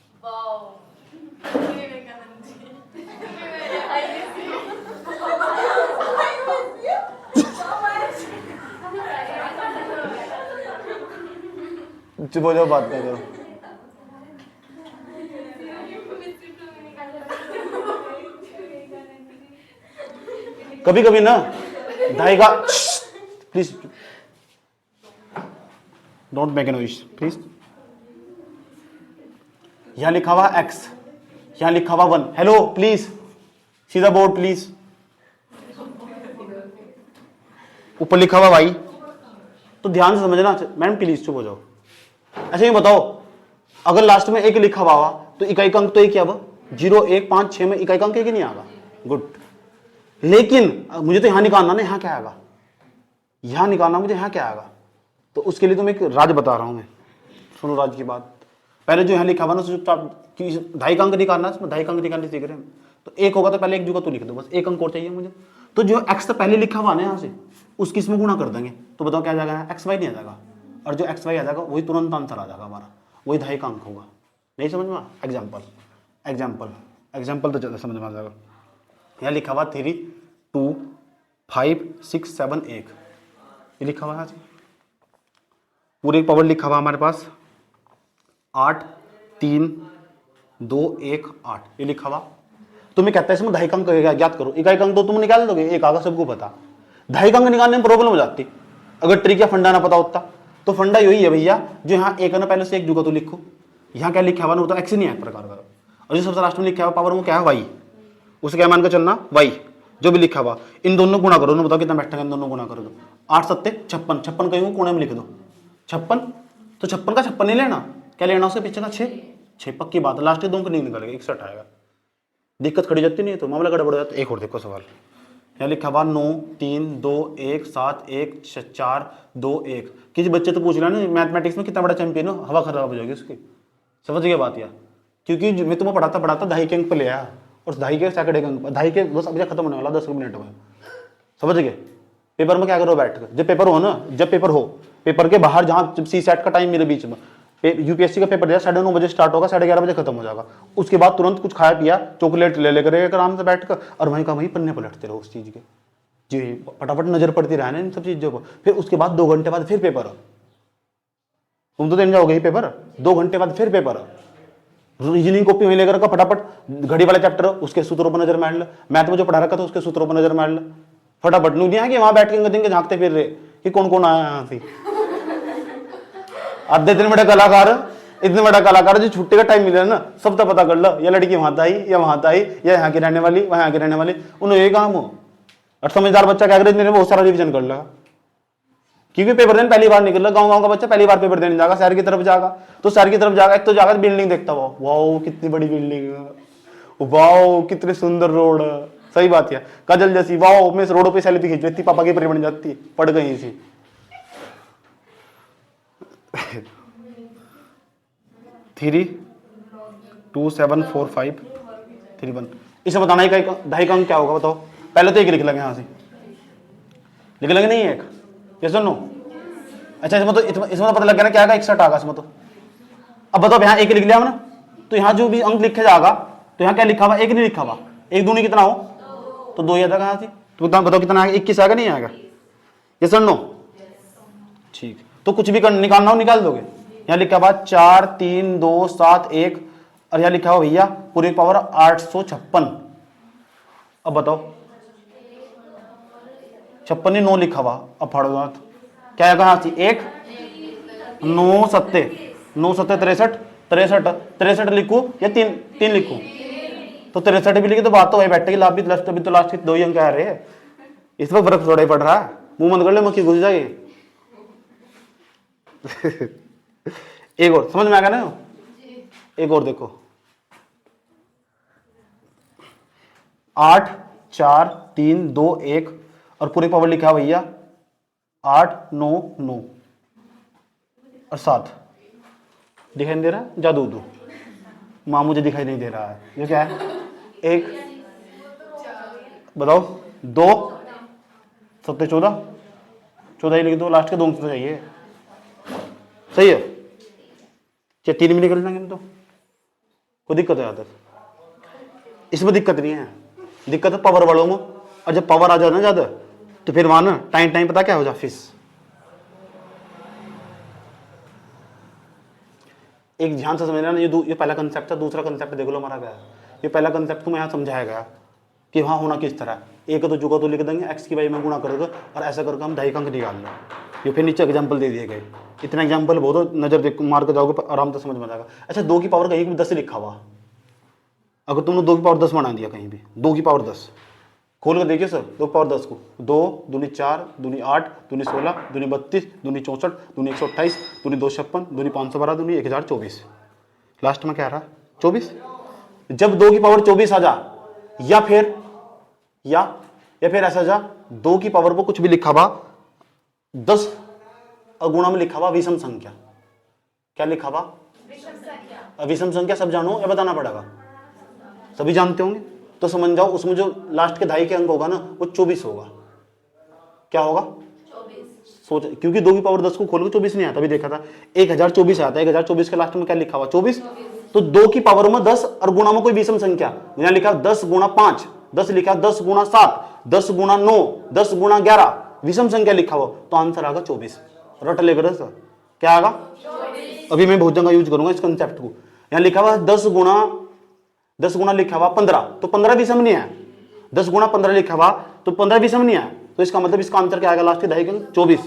चुप हो जाओ, बात नहीं करो। कभी कभी ना धाइगा, please don't make a noise please. यहां लिखा हुआ x, यहां लिखा हुआ 1। Hello please see the board please. ऊपर लिखा हुआ y, तो ध्यान से समझना। मैडम प्लीज चुप हो जाओ। ऐसे ही बताओ, अगर लास्ट में एक लिखा हुआ तो इकाई का अंक तो एक क्या हुआ 0 1 5 6 में इकाई का अंक एक ही नहीं आएगा। गुड, लेकिन मुझे तो यहां निकालना ना, यहां क्या आएगा, यहां निकालना मुझे, यहां क्या आएगा। तो उसके लिए तो मैं एक राज बता रहा हूं मैं, सुनो राज की बात। पहले जो यहां लिखा हुआ ना, ढाई का अंक निकालना, इसमें ढाई का अंक निकालने सीख रहे हैं, तो एक होगा तो पहले एक जगह तो लिख दो, बस एक अंक और चाहिए मुझे। तो जो एक्स तो पहले लिखा हुआ ना यहाँ से, उसकी इसमें गुणा कर देंगे, तो बताओ क्या जाएगा, एक्स वाई नहीं आ जाएगा, और जो एक्स वाई आ जाएगा वही तुरंत आंसर आ जाएगा हमारा, वही ढाई का अंक होगा। नहीं समझ में? एग्जाम्पल एग्जाम्पल एग्जाम्पल तो समझ में आ जाएगा। यहाँ लिखा हुआ 3 2 5 6 7 1, ये लिखा हुआ है पूरी पावर लिखा हुआ हमारे पास 8 3 2 1 8, ये लिखा हुआ। तुम्हें कहता है इसमें ढाई अंक ज्ञात करो, इकाई अंक तो तुम निकाल दोगे, एक आगा सबको पता। ढाई अंक निकालने में प्रॉब्लम हो जाती अगर ट्रिक या फंडा ना पता होता। तो फंडा यही है भैया, जो यहाँ एक है ना पहले से एक जुगा तो लिखो, यहाँ क्या लिखा हुआ ना, वो तो एक्स नहीं है एक प्रकार का, और जो सबसे लास्ट में लिखा हुआ पावर वो क्या है वाई, उसे क्या मान कर चलना वाई, जो भी लिखा हुआ। इन दोनों गुणा करो ना, बताओ कितना बैठेगा, इन दोनों गुणा करो तो 8 7 56, 56 कहीं कोने में लिख दो 56, तो 56 का 56 नहीं लेना, क्या लेना उसके पीछे का 6 पक्की बात है, लास्ट के 2 अंक नहीं निकलेगा, 61 आएगा। दिक्कत खड़ी जाती नहीं है तो मामला गड़बड़ हो जाता है। एक और देखो सवाल, यहाँ लिखा हुआ 9 3 2 1 7 1 4 2 1। किसी बच्चे तो पूछ रहा है ना मैथमेटिक्स में कितना बड़ा चैंपियन हो, हवा खराब हो जाएगी उसकी। समझ गया बात यार, क्योंकि मैं तुम्हें पढ़ाता ढाई के अंक पे ले आया, और ढाई के सैकड़े अंक पर, ढाई के बस अभी खत्म होने वाला 10 मिनट में। समझ गए? पेपर में क्या करो बैठ कर, जब पेपर हो ना, जब पेपर हो, पेपर के बाहर जहाँ सी सेट का टाइम मेरे बीच में, यूपीएससी का पेपर दिया 9:30 बजे स्टार्ट होगा, 11:30 बजे खत्म हो जाएगा। उसके बाद तुरंत कुछ खाया पिया, चॉकलेट ले लेकर एक आराम से बैठ कर, और वहीं का वहीं पन्ने पलटते रहो उस चीज़ के, जी फटाफट नजर पड़ती रहना इन सब चीज़ों पर। फिर उसके बाद 2 घंटे बाद फिर पेपर, तुम तो देने जाओगे ही पेपर, 2 घंटे बाद फिर पेपर। रीजनिंग कॉपी वहीं लेकर फटाफट घड़ी वाला चैप्टर उसके सूत्रों पर नजर मार लो, मैथ में जो पढ़ा रखा था उसके सूत्रों पर नजर मार लो फटाफट। नहीं है कि वहां बैठ के दिन के झांकते फिर रहे कि कौन कौन आया यहाँ से। आधे दिन में कलाकार इतने बड़ा कलाकार है, जो छुट्टी का टाइम मिला ना सब तो पता कर लो, ये लड़की वहां आई या वहां आई, या यहाँ की रहने वाली वहां की रहने वाली, उन्हें ये काम हो। और समझदार बच्चा क्या करे, मेरे बहुत सारा रिविजन कर लेगा, क्योंकि पेपर देने पहली बार निकल रहा। गाँव का बच्चा पहली बार पेपर देने जाएगा, शहर की तरफ जाएगा, तो शहर की तरफ जाएगा, एक तो जाएगा बिल्डिंग देखता हुआ, वाओ कितनी बड़ी बिल्डिंग, वाओ कितने सुंदर रोड, सही बात है, काजल जैसी, वाओ मैं इस रोडों पे सेल्फी खींच लेती, पापा की परी बन जाती, पढ़ गई थी। 3 2 7 4 5 3 1, इसे बताना ही ढाई का अंक क्या होगा बताओ। पहले तो एक लिख लेंगे, यहाँ से लिख लेंगे, नहीं एक, ये सुनो। अच्छा इसमें तो पता लग गया ना क्या आएगा, 61 आएगा इसमें तो। अब बताओ यहाँ एक लिख लिया हमने, तो यहाँ जो भी अंक लिखा जाएगा, तो यहाँ क्या लिखा हुआ, एक नहीं लिखा हुआ, एक दूनी कितना हो, तो 2 ही आता कहाँ से, तो बताओ कितना आएगा, 21 आएगा नहीं आएगा, ये सुनो ठीक। तो कुछ भी निकालना हो निकाल दोगे। यहाँ लिखा हुआ 4 3 2 7 1, और यहाँ लिखा हुआ भैया पूरी पावर 856। अब बताओ 56 नहीं 9 लिखा हुआ, अब फाड़ो दांत, क्या आएगा यहाँ से, 1 9 7 9 7 63 63 लिखूं या 3 लिखूं, तो 63 भी लिखे तो बात तो वही बैठेगी, लाभ भी लास्ट के 2 ही अंक आ रहे हैं, इस पर फर्क थोड़ा ही पड़ रहा है। मुंह बंद कर ले, मक्खी घुस जाएगी। एक और समझ में आ गया ना, एक और देखो, 8 4 3 2 1, और पूरी पावर लिखा भैया 8 9 9 और 7, दिखाई नहीं दे रहा, जादू दो माँ, मुझे दिखाई नहीं दे रहा है, ये क्या है, 1 बताओ 2 7 14 14 ही लिख दो, लास्ट के 2 अंक तो चाहिए, सही है, क्या 3 में निकल जाएंगे तो कोई दिक्कत है ज्यादा, इसमें दिक्कत नहीं है, दिक्कत है पावर वालों में। और जब पावर आ जाए ना ज्यादा, तो फिर वहां ना टाइम पता क्या हो जाए, फीस। एक ध्यान से समझना ना, ये पहला कंसेप्ट था, दूसरा कंसेप्ट देख लो हमारा क्या है। ये पहला कंसेप्ट तुम्हें यहाँ समझाया गया कि वहाँ होना किस तरह, एक तो जुगा तो लिख देंगे, एक्स की वाई में गुणा कर दो, और ऐसा करके हम ढाई का अंक निकाल लो। ये फिर नीचे एग्जाम्पल दे दिए गए, इतना एग्जाम्पल बहुत नजर देख मार के जाओगे, आराम से समझ में आएगा। अच्छा 2 की पावर कहीं भी 10 लिखा हुआ, अगर तुमने 2 की पावर 10 बना दिया कहीं भी, 2 की पावर 10 खोल कर देखिए सर, 2 की पावर 10 को, 2 दूनी 4 दूनी 8 दूनी 16 दूनी 32 दूनी 64 दूनी 128 दूनी 256 दूनी 512 दूनी 1024, लास्ट में क्या आ रहा 24। जब 2 की पावर 24 आ जा, या फिर ऐसा जा 2 की पावर को कुछ भी लिखा हुआ 10 अगुणा में लिखा हुआ विषम संख्या, क्या लिखा हुआ विषम संख्या, सब जानो या बताना पड़ेगा, सभी जानते होंगे, तो समझ जाओ उसमें जो लास्ट के ढाई के अंक होगा ना वो 24 होगा, क्या होगा 24। सोच, क्योंकि 2 की पावर 10 को खोल के 24 नहीं आता, अभी देखा था 1024 आता है, 1024 के लास्ट में क्या लिखा हुआ 24, तो 2 की पावर में 10 और गुणा में कोई विषम संख्या, यहाँ लिखा 10 गुणा 5, 10 लिखा 10 गुणा 7, 10 गुणा 9, 10 गुणा 11, विषम संख्या लिखा हुआ, तो आंसर आएगा 24। रट लेकर सर क्या आएगा 24। अभी मैं बहुत जगह यूज करूंगा इस कंसेप्ट को। यहाँ लिखा हुआ 10 गुणा लिखा हुआ 15, तो 15 विषम नहीं है, 10 गुणा 15 लिखा हुआ तो 15 विषम नहीं है, तो इसका मतलब इसका आंसर क्या आएगा लास्ट के ढाई के 24।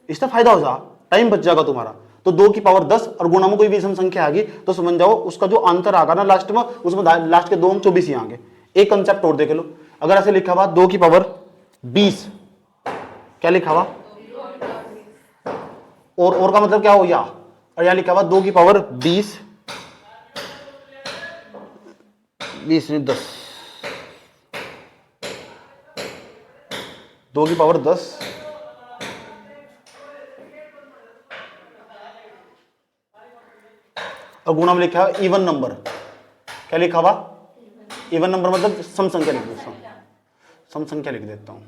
इसका फायदा हो जा, टाइम बच जाएगा तुम्हारा। तो 2 की पावर 10 और गुणा में कोई विषम संख्या आ गई तो समझ जाओ उसका जो आंसर आएगा ना लास्ट में, उसमें लास्ट के 2 अंक 24 ही आएंगे। एक कंसेप्ट और देख लो, अगर ऐसे लिखा हुआ 2 की पावर 20, क्या लिखा हुआ और का मतलब क्या हो गया, और यहां लिखा हुआ 2 की पावर 20 नहीं 10, 2 की पावर 10 और गुणा में लिखा है इवन नंबर, क्या लिखा हुआ इवन नंबर मतलब सम संख्या लिख दो, सम संख्या लिख देता हूं,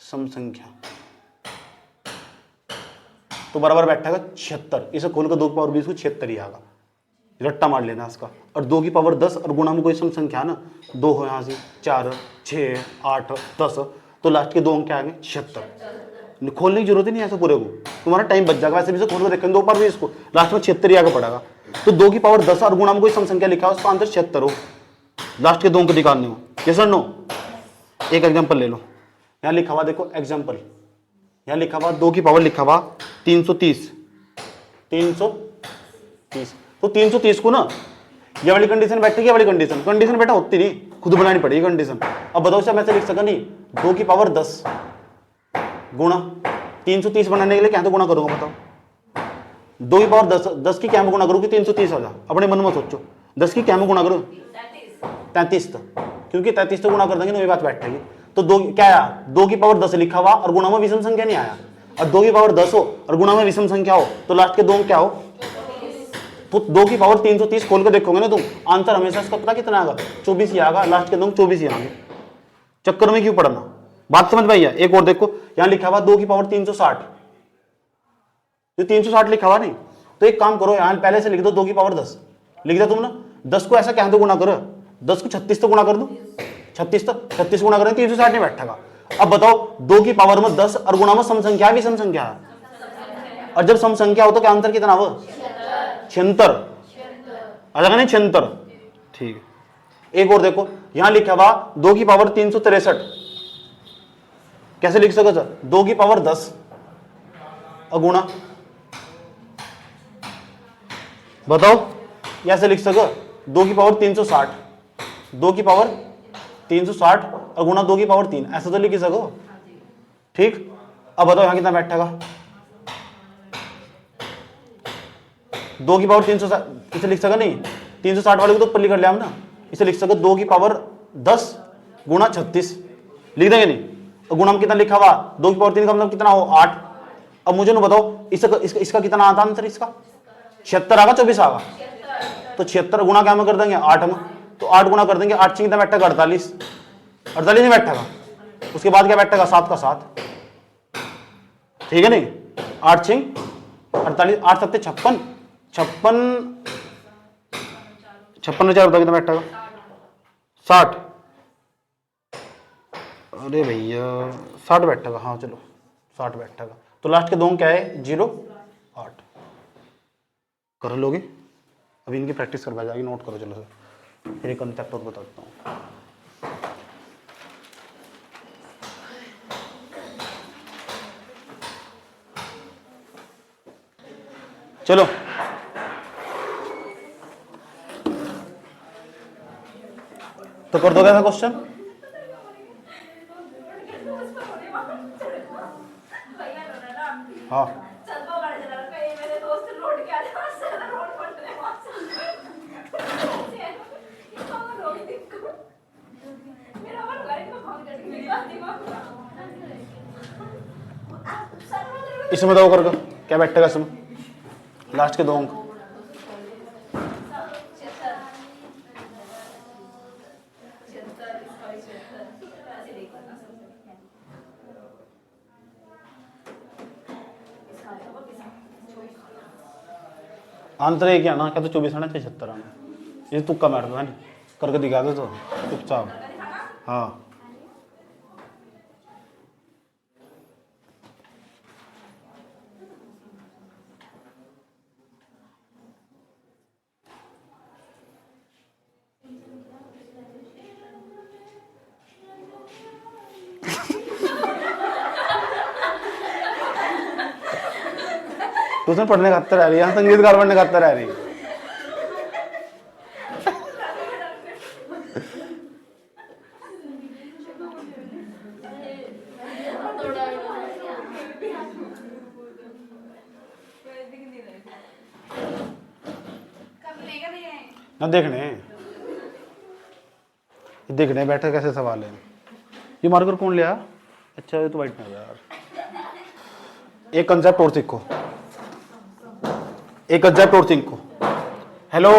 सम संख्या, तो बराबर बैठेगा 76। इसे खोल कर 2 की पावर 20 को 76 ही आएगा, रट्टा मार लेना इसका। और 2 की पावर 10 और गुणा में कोई सम संख्या ना 2 हो, यहाँ से 4 6 8 10, तो लास्ट के 2 अंक क्या आएंगे 76। खोलने की जरूरत ही नहीं है ऐसे पूरे को, तुम्हारा टाइम बच जाएगा। वैसे भी खोल कर देखेंगे 2 पावर 20 को, लास्ट में 76 ही आगे पड़ेगा। तो 2 की पावर 10 और गुणा में कोई सम संख्या लिखा हो उसका आंसर 76 हो, लास्ट के 2 अंक निकालने हो, ये सर नो। एक एग्जाम्पल ले लो, यहाँ लिखा हुआ देखो एग्जाम्पल, यहाँ लिखा हुआ 2 की पावर लिखा हुआ 330, 30, तो 330 को ना ये वाली कंडीशन बैठेगी, ये वाली कंडीशन बेटा होती नहीं, खुद बनानी पड़ेगी कंडीशन। अब बताओ सर मैं ऐसे लिख सका नहीं 2 की पावर 10 गुणा 330 बनाने के लिए क्या तो गुणा करूंगा बताओ, 2 की पावर 10 की क्या में गुणा करूँ कि 330 आ जा, अपने मन में सोचो 10 की क्या में गुणा करूँ 33 तो, क्योंकि 33 तो गुणा कर देंगे नवी बात बैठेगी। तो 2 क्या आया 2 की पावर 10 लिखा हुआ और गुणा में विषम संख्या नहीं आया, और 2 की पावर 10 हो और गुणा में विषम संख्या हो तो लास्ट के 2 क्या हो, तो 2 की पावर 330 खोल के देखोगे ना तुम, आंसर हमेशा इसका पता कितना आएगा 24 ही आएगा, लास्ट के 2 24 ही आएंगे। चक्कर में क्यों पड़ना, बात समझ पाइए। एक और देखो यहां लिखा हुआ 2 की पावर 360, तो 360 लिखा हुआ नहीं, तो एक काम करो यहां पहले से लिख दो 2 की पावर 10 लिख दिया तुम ना, 10 को ऐसा क्या तो गुणा करो, 10 को 36 तो गुणा कर दो, 36 गुणा करें 360 नहीं बैठेगा। अब बताओ 2 की पावर में 10 और गुणा में सम संख्या है, विषम संख्या है, और जब सम संख्या हो तो क्या आंसर कितना हो 76 आ जाएगा नहीं 76, ठीक है। एक और देखो यहां लिखा हुआ 2 की पावर 363, कैसे लिख सको सर 2 की पावर 10 और गुणा, बताओ ऐसे लिख सको 2 की पावर 360, 2 की पावर 360 और गुणा 2 की पावर 3, ऐसा तो लिख सको, ठीक। अब बताओ यहां कितना बैठेगा 2 की पावर 360, इसे लिख सका नहीं 360 वाले को तो ऊपर लिख लिया हम ना, इसे लिख सको 2 की पावर 10 गुणा 36 लिख देंगे नहीं, और गुणा में कितना लिखा हुआ 2 की पावर 3 का मतलब कितना हो 8। अब मुझे ना बताओ इसका कितना आता आंसर, इसका 76 आगा 24 आगा, तो 76 गुणा क्या में कर देंगे 8 में, तो 8 गुणा कर देंगे 8 कितना बैठेगा 48 नहीं बैठेगा, उसके बाद क्या बैठेगा 7 का 7, ठीक है नहीं 8 6 48 8 7 56 56 4 कितना बैठेगा 60, अरे भैया 60 बैठेगा, हाँ चलो 60 बैठेगा, तो लास्ट के 2 क्या है 0 8 कर लोगे। अभी इनकी प्रैक्टिस करवा जाएगी, नोट करो चलो सर, फिर एक कंसेप्ट और बताता हूँ। चलो तो कर दोगे ऐसा क्वेश्चन, हाँ इसमें बताओ कर क्या बैठेगा इसमें, लास्ट के 2 अंक आंसर एक आना क्या, तो 24 आना 76 आना, ये तुक्का मार दो है नहीं, करके दिखा दो तो चुपचाप, हाँ ट्यूशन पढ़ने का रह रही है, यहाँ संगीत गा पढ़ने का रह रही है। ना देखने बैठे कैसे सवाल है, ये मार्कर कौन लिया, अच्छा ये तो वाइट में यार। एक कंसेप्ट और सीखो, हेलो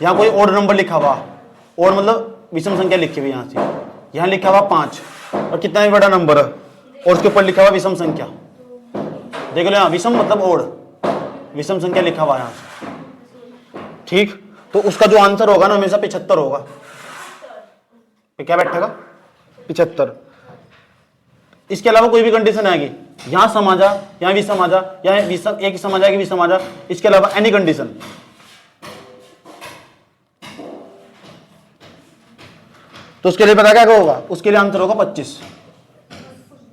यहाँ कोई और नंबर लिखा हुआ, और मतलब विषम संख्या लिखी हुई यहाँ से, यहाँ लिखा हुआ 5 और कितना भी बड़ा नंबर है और उसके ऊपर लिखा हुआ विषम संख्या, देख लो यहाँ विषम मतलब और विषम संख्या लिखा हुआ यहाँ से, ठीक। तो उसका जो आंसर होगा ना हमेशा 75 होगा, क्या बैठेगा 75। इसके अलावा कोई भी कंडीशन आएगी, यहां समा जा, यहां भी समा जा, यहां एक समा जाएगी भी समा जा, इसके अलावा एनी कंडीशन, तो उसके लिए पता क्या होगा, उसके लिए आंसर होगा 25,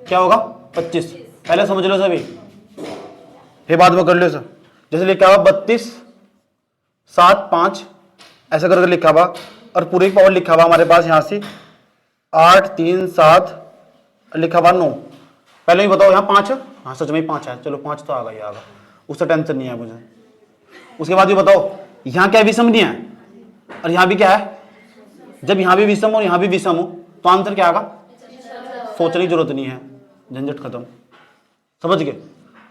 क्या होगा 25, पहले समझ लो सभी, फिर बाद में कर लो सर। जैसे लिखा हुआ 32 7 5 ऐसा करके लिखा हुआ, और पूरे पावर लिखा हुआ हमारे पास यहाँ से 8 3 7 लिखा हुआ 9। पहले ही बताओ यहाँ 5 है, हाँ सच में 5 है, चलो 5 तो आ गई, उससे टेंशन नहीं है मुझे। उसके बाद ये बताओ यहाँ क्या विषम नहीं है और यहाँ भी क्या है, जब यहाँ भी विषम और यहाँ भी विषम हो तो आंसर क्या आएगा, सोचने की जरूरत नहीं है, झंझट खत्म, समझ गए।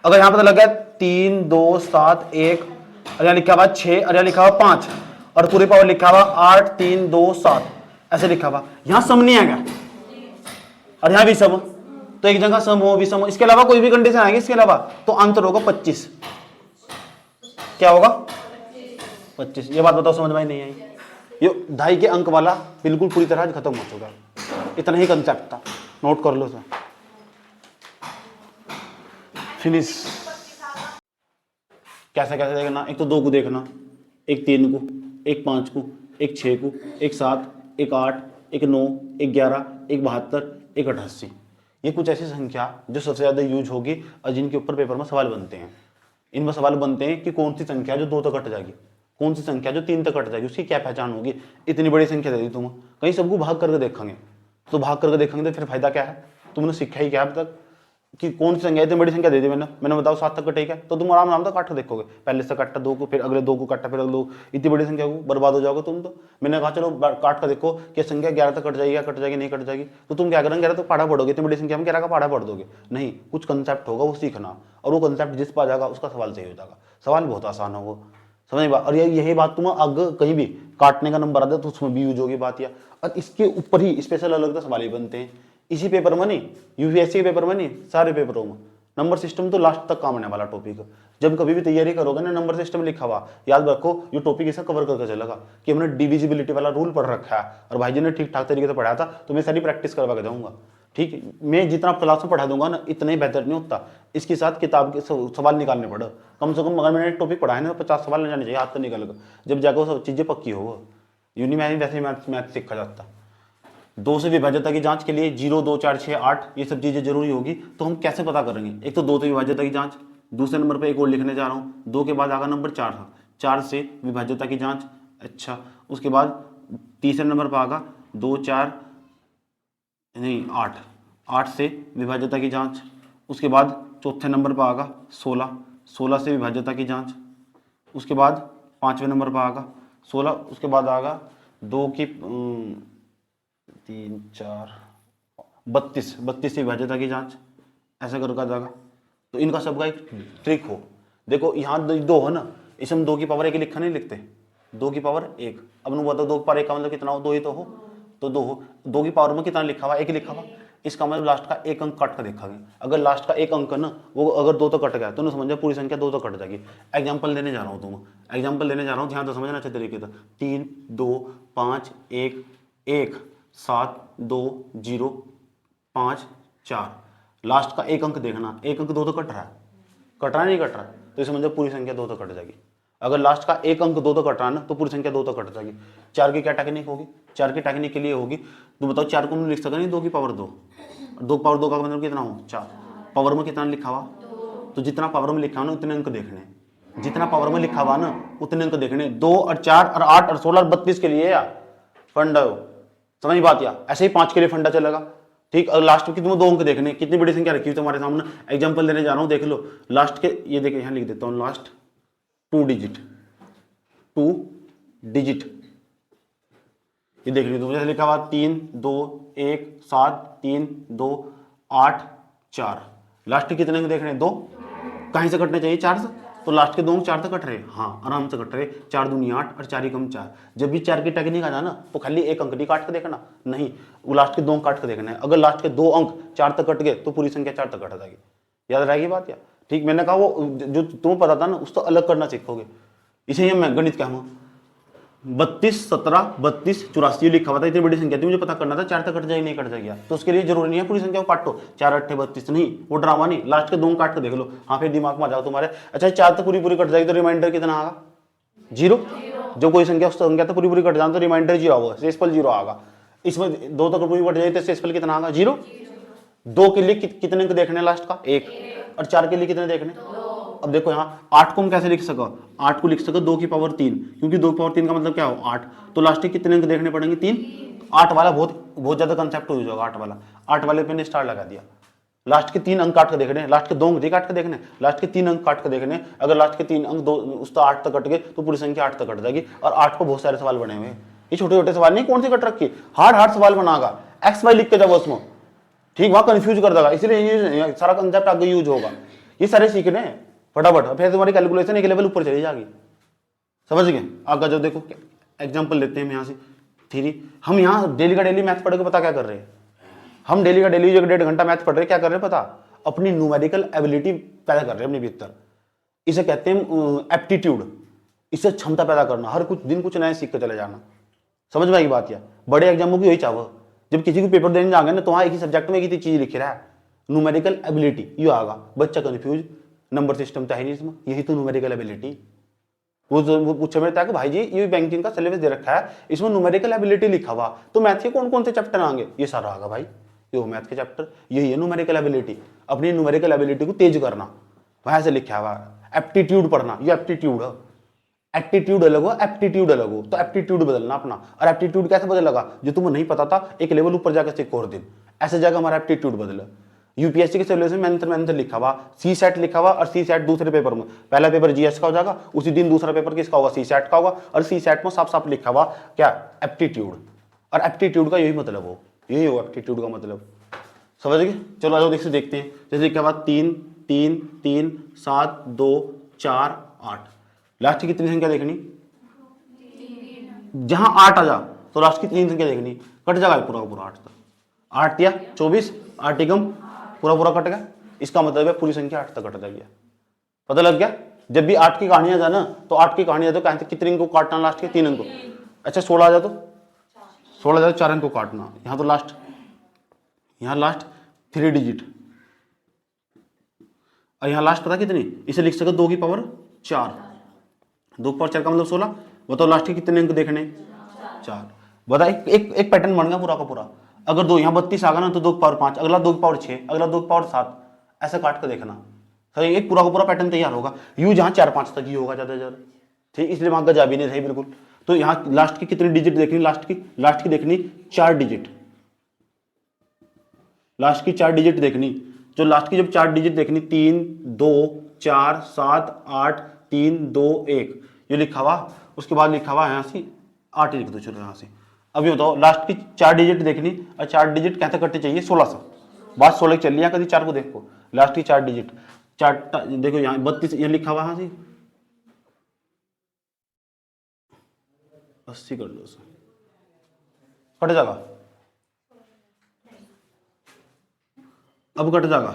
अगर यहाँ पता लग गया 3 2 7 1 और यहाँ लिखा हुआ 6 और यहाँ लिखा हुआ 5 और पूरे पावर लिखा हुआ 8 3 2 7 ऐसे लिखा हुआ, यहाँ सम नहीं आएगा और यहाँ भी सम हो, तो एक जगह सम हो विषम हो, इसके अलावा कोई भी कंडीशन आएगी इसके अलावा, तो आंसर होगा 25। क्या होगा 25। ये बात बताओ समझ में नहीं आई, ये 2.5 के अंक वाला बिल्कुल पूरी तरह खत्म हो चुका है, इतना ही कंसेप्ट था, नोट कर लो सर, फिनिश। कैसे कैसे देखना, एक तो 2 को देखना, एक 3 को, एक 5 को, एक 6 को, एक 7, एक 8, एक 9, एक 11, एक 72, एक 88। ये कुछ ऐसी संख्या जो सबसे ज्यादा यूज होगी और जिनके ऊपर पेपर में सवाल बनते हैं। इनमें सवाल बनते हैं कि कौन सी संख्या जो 2 तक कट जाएगी, कौन सी संख्या जो 3 तक कट जाएगी, उसकी क्या पहचान होगी। इतनी बड़ी संख्या दे दी तुम, कहीं सबको भाग करके देखेंगे, तो भाग करके देखेंगे तो फिर फायदा क्या है, तुमने सीखा ही क्या अब तक कि कौन सी संख्या, इतनी बड़ी संख्या दे दी मैंने बताओ 7 तक कटेगा, तो तुम आराम से काट देखोगे, पहले से काटा 2 को, फिर अगले 2 को काटा, फिर अगले 2, इतनी बड़ी संख्या को बर्बाद हो जाओगे तुम। तो मैंने कहा चलो काट कर देखो कि संख्या 11 तक कट जाएगी, कट जाएगी नहीं कट जाएगी, तो तुम क्या करेंगे 11 तक पढ़ा पढ़ोगे, इतनी बड़ी संख्या में 11 का पढ़ा पढ़ दोगे नहीं, कुछ कंसेप्ट होगा वो सीखना, और वो कंसेप्ट जिस पर आ जाएगा उसका सवाल सही हो जाएगा। सवाल बहुत आसान हो वो, समझ बात। और यही बात तुम अगर कहीं भी काटने का नंबर आता है तो उसमें भी यूज होगी बात, या और इसके ऊपर ही स्पेशल अलग से सवाल ही बनते हैं, इसी पेपर में नहीं, यूपीएससी के पेपर में नहीं, सारे पेपरों में। नंबर सिस्टम तो लास्ट तक काम आने वाला टॉपिक, जब कभी भी तैयारी करोगे ना नंबर सिस्टम लिखा हुआ याद रखो, ये टॉपिक ऐसा कवर करके चलेगा कि हमने डिविजिबिलिटी वाला रूल पढ़ रखा है और भाई जी ने ठीक ठाक तरीके से पढ़ाया था, तो मैं सारी प्रैक्टिस करवा के जाऊंगा। ठीक, मैं जितना क्लास में पढ़ा दूंगा ना इतना ही बेहतर नहीं होता, इसके साथ किताब के सवाल निकालने पड़े कम से कम। अगर मैंने टॉपिक पढ़ा है ना 50 सवाल नहीं जाने चाहिए हाथ से निकल कर, जब जाकर वो सब चीजें पक्की हो। यूनी में वैसे मैथ सीखा जाता। 2 से विभाज्यता की जांच के लिए 0 2 4 6 8 ये सब चीजें जरूरी होगी, तो हम कैसे पता करेंगे। एक तो 2 से विभाज्यता की जांच, दूसरे नंबर पे एक और लिखने जा रहा हूँ, 2 के बाद आगा नंबर 4 था, 4 से विभाज्यता की जांच। अच्छा, उसके बाद तीसरे नंबर पर आगा 2 4 नहीं 8, 8 से विभाज्यता की जांच। उसके बाद चौथे नंबर पर आगा 16, 16 से विभाज्यता की जांच। उसके बाद पांचवें नंबर पर आगा 16, उसके बाद आगा 2 की 3 4 32, 32 से विभाज्यता की जांच, ऐसा करके आ जाएगा। तो इनका सबका एक ट्रिक हो, देखो यहाँ 2 है ना, इसमें 2 की पावर 1 लिखा नहीं लिखते, 2 की पावर 1। अब मैं बताओ 2 की पावर 1 का मतलब कितना हो, 2 ही तो हो, तो 2 हो। 2 की पावर में कितना लिखा हुआ, 1 लिखा हुआ, इसका मतलब लास्ट का एक अंक काट कर देखा गया। अगर लास्ट का एक अंक है ना वो अगर 2 तो कट गया तो ना समझ पूरी संख्या 2 तो कट जाएगी। एग्जाम्पल देने जा रहा हूँ, तुम एग्जाम्पल देने जा रहा हूँ, ध्यान तो समझना अच्छे तरीके से। 3 2 5 1 1 7 2 0 5 4, लास्ट का एक अंक देखना, एक अंक 2 तो कट रहा है, कट रहा नहीं कट रहा, तो इसे समझो पूरी संख्या 2 तो कट जाएगी। अगर लास्ट का एक अंक 2 तो कट रहा है ना तो पूरी संख्या 2 तो कट जाएगी। 4 की क्या टेक्निक होगी, 4 की टेक्निक के लिए होगी, तो बताओ 4 को हम लिख सकते नहीं 2 की पावर 2, 2 की पावर 2 का मतलब कितना हो 4, पावर में कितना लिखा हुआ, तो जितना पावर में लिखा हुआ ना उतने अंक देखने, जितना पावर में लिखा हुआ ना उतने अंक देखने। 2 और 4 और 8 और 16 और 32 के लिए यार फंडा हो, समझ बात। या ऐसे ही 5 के लिए फंडा चलेगा। ठीक, और लास्ट में तुम्हें 2 अंक देखने, कितनी बड़ी संख्या रखी हुई तुम्हारे सामने, एग्जाम्पल देने जा रहा हूँ, देख लो लास्ट के, ये देखिए यहाँ लिख देता हूँ, लास्ट 2 डिजिट, 2 डिजिट, ये देख लीजिए जैसे लिखा हुआ 3 2 1 7 3 2 8 4, लास्ट के कितने अंक देखने 2, कहीं से कटने चाहिए 4 से, तो लास्ट के 2 अंक 4 तक कट रहे, हाँ आराम से कट रहे, 4 दूनी 8 और 4 ही कम 4। जब भी 4 की टेक्निक आ जाना तो खाली एक अंक नहीं काट के देखना, नहीं वो लास्ट के 2 अंक काट के देखना है। अगर लास्ट के 2 अंक 4 तक कट गए तो पूरी संख्या 4 तक कट जाएगी, याद रहेगी बात। या ठीक, मैंने कहा वो जो तुम्हें पता था ना उसको अलग करना सीखोगे, इसे मैं गणित कहूँ। 32 17 32 84 लिखा हुआ था, इतनी बड़ी संख्या थी, मुझे पता करना था 4 तक कट जाएगी नहीं कट जाएगी, तो उसके लिए जरूरी नहीं है पूरी संख्या को काटो, 4 8 32 नहीं, वो ड्रामा नहीं, लास्ट के 2 काट के देख लो, हाँ फिर दिमाग में आ जाओ तुम्हारे। अच्छा 4 तो पूरी पूरी कट जाएगी तो रिमाइंडर कितना आएगा 0, जो कोई संख्या उस संख्या तो पूरी पूरी कट जाए तो रिमाइंडर 0 होगा, शेषफल 0 आएगा। इसमें 2 तक पूरी कट जाएगी तो शेषफल कितना आएगा 0। 2 के लिए कितने अंक देखने लास्ट का 1, और 4 के लिए कितने देखने अब देखो यहाँ 8 को हम कैसे लिख सको, 8 को लिख सको 2 की पावर 3, क्योंकि 2 की पावर 3 का मतलब क्या हो 8, तो लास्ट के कितने अंक देखने पड़ेंगे 3। 8 वाला बहुत बहुत ज्यादा कंसेप्ट यूज होगा, 8 वाला, 8 वाले पे ने स्टार लगा दिया। लास्ट के 3 अंक काट के देखने, लास्ट के 2 अंक काट के देखने, लास्ट के 3 अंक काट के देखने। अगर लास्ट के 3 अंक 2 उस तो 8 तक कट गए तो पूरी संख्या 8 तक कट जाएगी। और 8 को बहुत सारे सवाल बने हुए हैं, ये छोटे छोटे सवाल नहीं, कौन सी कट रखी, हार्ड हार्ड सवाल बनागा, एक्स वाई लिख के जाओ उसमें, ठीक, वहां कंफ्यूज कर देगा, इसलिए ये सारा कंसेप्ट आगे यूज होगा। ये सारे सीखने हैं फटाफट, फिर तुम्हारी कैलकुलेशन एक लेवल ऊपर चली जाएगी, समझ गए। आगे जो देखो एग्जांपल लेते हैं यहाँ से थ्री, हम यहाँ डेली का डेली मैथ पढ़ के पता क्या कर रहे हैं, हम डेली का डेली 1.5 घंटा मैथ पढ़ रहे हैं, क्या कर रहे हैं पता, अपनी न्यूमेरिकल एबिलिटी पैदा कर रहे हैं अपने भीतर, इसे कहते हैं एप्टीट्यूड, इससे क्षमता पैदा करना, हर कुछ दिन कुछ नया सीख के चले जाना, समझ में आई बात। या बड़े एग्जामों की यही चाहो, जब किसी को पेपर देने जाएंगे ना तो वहाँ एक ही सब्जेक्ट में एक ही चीज लिखी रहा है, न्यूमेरिकल एबिलिटी, ये आगा बच्चा कंफ्यूज, नंबर सिस्टम चाहिए इसमें, यही तो न्यूमेरिकल एबिलिटी। वो पूछे मेरे कि भाई जी ये बैंकिंग का सिलेबस दे रखा है, इसमें न्यूमेरिकल एबिलिटी लिखा हुआ, तो मैथ के कौन कौन से चैप्टर आएंगे, ये सारा आगा भाई, ये मैथ के चैप्टर, यही है न्यूमेरिकल एबिलिटी, अपनी न्यूमेरिकल एबिलिटी को तेज करना, वहां से लिखा हुआ एप्टीट्यूड पढ़ना, ये एप्टीट्यूड है, एप्टीट्यूड अलग हो एप्टीट्यूड अलग हो, तो एप्टीट्यूड बदलना अपना। और एप्टीट्यूड कैसे बदलेगा, जो तुम्हें नहीं पता था एक लेवल ऊपर जाकर सीखो और दिन, ऐसे जाकर हमारा एप्टीट्यूड बदला। यूपीएससी के सिलेबस में मेंथ लिखा हुआ, सी सेट लिखा हुआ, और सी सेट दूसरे पेपर में, पहला पेपर जीएस का हो जाएगा, उसी दिन दूसरा पेपर किसका होगा, सी सेट का होगा, और सी सेट में साफ साफ लिखा हुआ क्या, एप्टीट्यूड। और एप्टीट्यूड का यही मतलब हो, यही हो एप्टीट्यूड का मतलब, समझ गए। चलो आओ देखते हैं, जैसे क्या बात 3 3 3 7 2 4 8, लास्ट की कितनी संख्या देखनी, जहां 8 आ जा तो लास्ट की 3 संख्या देखनी, कट जाएगा पूरा पूरा 8 तक, 8 या 24, 8 एकम पूरा पूरा कट गया, इसका मतलब है पूरी संख्या 8 तक कट जाएगी, पता लग गया। जब भी 8 की कहानी आ जाए ना तो 8 की कहानी आ जाए तो कहते कितने अंक को काटना, लास्ट के 3 अंक को, अच्छा 16 आ जाए तो 16 आ जाए 4 अंक को काटना, यहाँ तो लास्ट, यहाँ लास्ट 3 डिजिट, और यहाँ लास्ट पता कितनी, इसे लिख सको 2 की पावर 4, 2 की पावर 4 का मतलब 16, बताओ लास्ट के कितने अंक देखने, 4, बताओ एक पैटर्न बन गया पूरा का पूरा। अगर 2 यहाँ 32 आ गया ना तो 2 की पावर 5, अगला 2 की पावर 6, अगला 2 की पावर 7, ऐसा काट कर देखना, सही, एक पूरा का पूरा पैटर्न तैयार होगा। यू जहाँ 4-5 तक ही होगा ज्यादा से ज्यादा, ठीक, इसलिए वहां गजा भी नहीं सही बिल्कुल। तो यहाँ लास्ट की कितनी डिजिट देखनी, लास्ट की देखनी 4 डिजिट, लास्ट की 4 डिजिट देखनी, जो लास्ट की जब 4 डिजिट देखनी 3 2 4 7 8 3 2 1, ये लिखा हुआ, उसके बाद लिखा हुआ यहाँ से 8 लिख दो, चलो यहाँ से। अभी बताओ लास्ट की 4 डिजिट देखनी, और 4 डिजिट कैसे कटने चाहिए, 16 से, बात 16 चल रही है, कभी 4 को देखो, लास्ट की 4 डिजिट 4 देखो यहाँ 32 ये लिखा हुआ यहाँ से 80 कर लो, कट जाएगा, अब कट जाएगा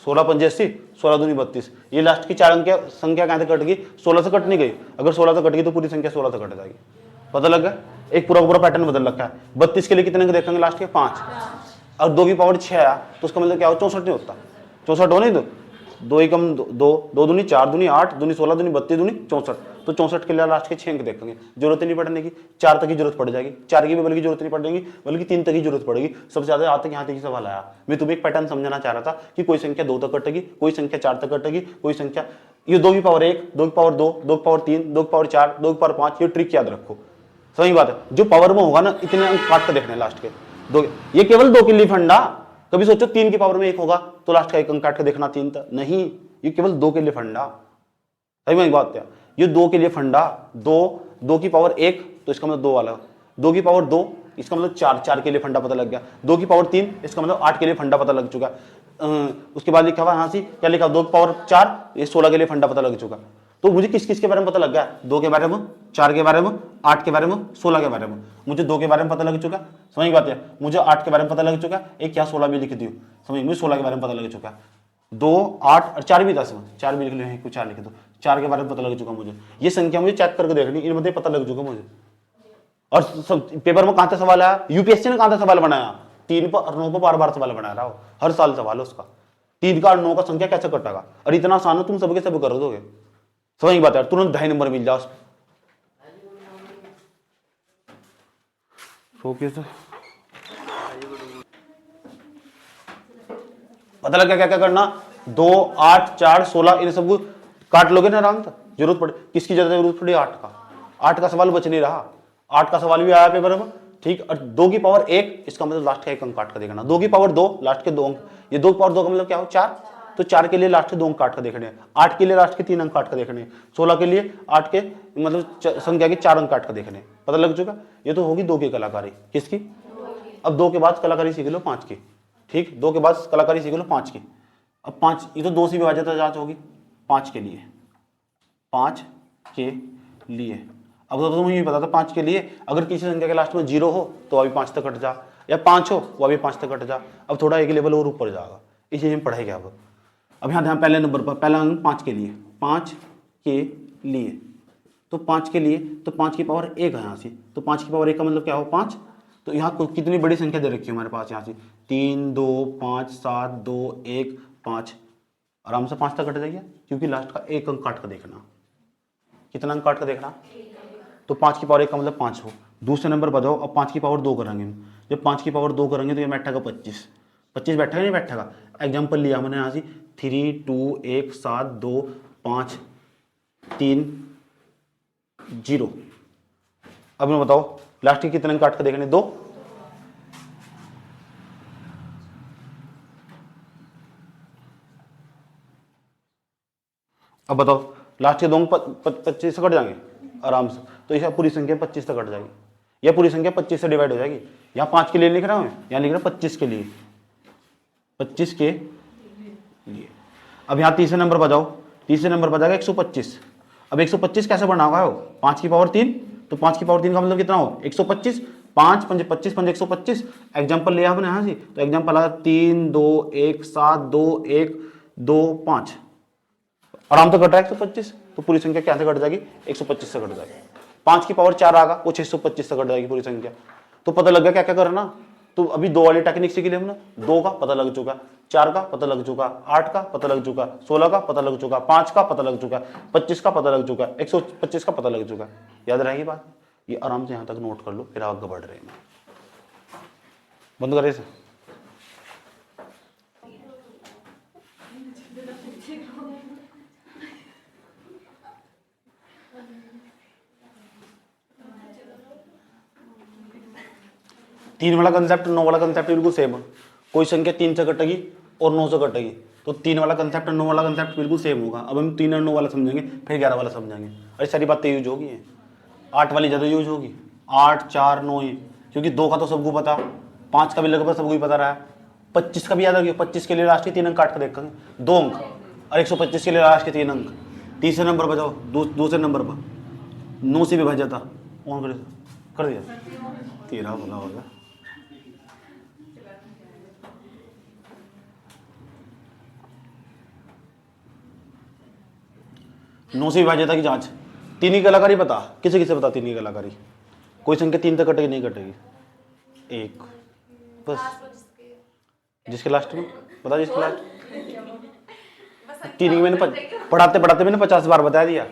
16 पंजे 80, 16 दूनी 32, ये लास्ट की 4 अंक संख्या कहां से कट गई, 16 से कट नहीं गई, अगर 16 से कट गई तो पूरी संख्या 16 से कट जाएगी, पता लग गया। एक पूरा पूरा पैटर्न बदल रखा है। 32 के लिए कितने अंक देखेंगे, लास्ट के 5, और 2 की पावर 6 आया तो उसका मतलब क्या हो, 64 नहीं होता, 64 हो नहीं, तो 2 एकम 2 2 दूनी 4 दूनी 8 दूनी 16 दूनी 32 दूनी 64, तो 64 के लिए लास्ट के 6 अंक देखेंगे, जरूरत नहीं पड़ने की, 4 तक की जरूरत पड़ जाएगी, 4 की भी बल्कि जरूरत नहीं पड़ेगी, बल्कि 3 तक की जरूरत पड़ेगी। सबसे ज्यादा आज तक यहाँ तक ही सवाल आया, मैं तुम्हें एक पैटर्न समझाना चाह रहा था कि कोई संख्या 2 तक कटेगी, कोई संख्या 4 तक कटेगी, कोई संख्या ये 2 की पावर 1 2 की पावर 2 2 की पावर 3 2 की पावर 4 2 की पावर 5, ये ट्रिक याद रखो, सही बात है। जो पावर में होगा ना इतने अंक काट कर देखने लास्ट के 2, ये केवल 2 के लिए फंडा, कभी सोचो 3 की पावर में 1 होगा तो लास्ट का 1 अंक काट कर देखना 3 तक नहीं, ये केवल 2 के लिए फंडा, सही में बात है, ये 2 के लिए फंडा, 2 की पावर 1 तो इसका मतलब 2 वाला, 2 की पावर 2 इसका मतलब 4 के लिए फंडा पता लग गया, 2 की पावर 3 इसका मतलब 8 के लिए फंडा पता लग चुका। उसके बाद लिखा हुआ यहाँ से क्या लिखा, 2 की पावर 4 ये 16 के लिए फंडा पता लग चुका। तो मुझे किस किस के बारे में पता लग गया, 2 के बारे में, 4 के बारे में, 8 के बारे में, 16 के बारे में। मुझे 2 के बारे में पता लग चुका, समझ बात है, मुझे 8 के बारे में पता लग चुका, एक क्या 16 भी लिख दियो, समझ, मुझे 16 के बारे में पता लग चुका, 2 8 और 4 भी था, 4 भी लिख लो, कुछ 4 लिख दो, 4 के बारे में पता लग चुका मुझे, ये संख्या मुझे चेक करके देखनी, इनमें से पता लग चुका मुझे। और सब पेपर में कहां से सवाल आया, यूपीएससी ने कहां से सवाल बनाया, 3 पर और 9 पर बार बार सवाल बना रहा हो, हर साल सवाल है उसका, 3 का और 9 का संख्या कैसे कटेगा, और इतना आसान है तुम सबके सब कर दोगे, समझ बात है, तुरंत 2.5 नंबर मिल जाओ। पता लगा क्या क्या करना, 2 8 4 16 इन सबको काट लोगे ना आराम से। जरूरत पड़े किसकी जरूरत पड़ी 8 का, 8 का सवाल बच नहीं रहा, 8 का सवाल भी आया पेपर में, ठीक। और 2 की पावर 1 इसका मतलब लास्ट का 1 अंक काट कर देखना, 2 की पावर 2 लास्ट के 2 अंक, ये 2 की पावर 2 का मतलब क्या हो 4, तो 4 के लिए लास्ट के 2 अंक काट कर देखने हैं, 8 के लिए लास्ट के 3 अंक काट कर देखने हैं, 16 के लिए 8 के मतलब संख्या के 4 अंक काट कर देखने हैं। पता लग चुका। ये तो होगी 2 की कलाकारी, किसकी। अब 2 के बाद कलाकारी सीख लो 5 की, ठीक। 2 के बाद कलाकारी सीख लो 5 की। अब 5 ये तो 2 से विभाजित जांच होगी 5 के लिए, 5 के लिए। अब तो तुम्हें ये पता था 5 के लिए अगर किसी संख्या के लास्ट में 0 हो तो अभी 5 तक कट जा, या 5 हो वो अभी 5 तक कट जा। अब थोड़ा एक लेवल और ऊपर जाएगा, इसी में पढ़ेगा। अब यहाँ ध्यान पहले नंबर पर, पहला अंक 5 के लिए, 5 के लिए, तो 5 के लिए तो 5 की पावर 1 है यहाँ से, तो 5 की पावर 1 का मतलब क्या हो 5। तो यहाँ कितनी बड़ी संख्या दे रखी है हमारे पास यहाँ से 3 2 5 7 2 1 5, आराम से 5 तक कट जाएगा, क्योंकि लास्ट का 1 अंक काट कर देखना। कितना अंक काट कर देखना, तो 5 की पावर 1 का मतलब 5 हो। दूसरे नंबर बताओ, अब 5 की पावर 2 करेंगे हम, जब 5 की पावर 2 करेंगे तो ये बैठेगा 25, 25 बैठेगा नहीं बैठेगा। एग्जाम्पल लिया हमने यहाँ से 3 2 1 7 2 5 3 0। अब मैं बताओ लास्ट के कितने अंक काट कर देखने 2। अब बताओ लास्ट के 2 अंक 25 से कट जाएंगे आराम से, तो यह पूरी संख्या 25 तक कट जाएगी, यह पूरी संख्या 25 से डिवाइड हो जाएगी। यहाँ 5 के लिए लिख रहा हूँ, यहाँ लिख रहा हूँ 25 के लिए, 25 के लिए। अब यहाँ तीसरे नंबर बजाओ, तीसरे नंबर बजाएगा 125। अब 125 कैसे बना होगा हो 5 की पावर 3, तो 5 की पावर 3 का मतलब कितना हो 125, 5 5 25 5 125। एग्जाम्पल लिया हमने यहाँ से, तो एग्जाम्पल आया 3 2 1 7 2 1 2 5, आराम से कट रहा है 125, तो पूरी संख्या क्या से कट जाएगी 125 से कट जाएगी। 5 की पावर 4 आगा वो 625 से कट जाएगी पूरी संख्या। तो पता लग गया क्या क्या करना। तो अभी 2 वाली टेक्निक सीख ली हमने, 2 का पता लग चुका, 4 का पता लग चुका, 8 का पता लग चुका, 16 का पता लग चुका, 5 का पता लग चुका, 25 का पता लग चुका, 125 का पता लग चुका। याद रहेगी बात, ये आराम से यहाँ तक नोट कर लो, फिर आगे बढ़ रहे हैं। बंद करे से तीन वाला कंसेप्ट 9 वाला कंसेप्ट बिल्कुल सेम है। कोई संख्या 3 से कटेगी और 9 से कटेगी, तो 3 वाला कंसेप्ट और 9 वाला कंसेप्ट बिल्कुल सेम होगा। अब हम 3 और 9 वाला समझेंगे, फिर 11 वाला समझेंगे। अरे सारी बातें यूज होगी, 8 वाली ज़्यादा यूज होगी, 8 4 9 ही, क्योंकि 2 का तो सबको पता, 5 का भी लगभग सबको ही पता रहा है, 25 का भी याद रखिए। 25 के लिए लास्ट के 3 अंक काट कर देखेंगे 2 अंक, और 125 के लिए लास्ट के 3 अंक। तीसरे नंबर पर जाओ, दूसरे नंबर पर 9 से विभाज्य था, ऑन कर दिया 13 बोला होगा। नौ से विभाज्यता की जांच, 3 की कलाकारी पता, किसे किसे पता 3 की कलाकारी। कोई संख्या 3 तक कटेगी नहीं कटेगी, 1 बस, जिसके लास्ट में बता, जिसके लास्ट 3 की मैंने पढ़ाते पढ़ाते मैंने 50 बार बता दिया,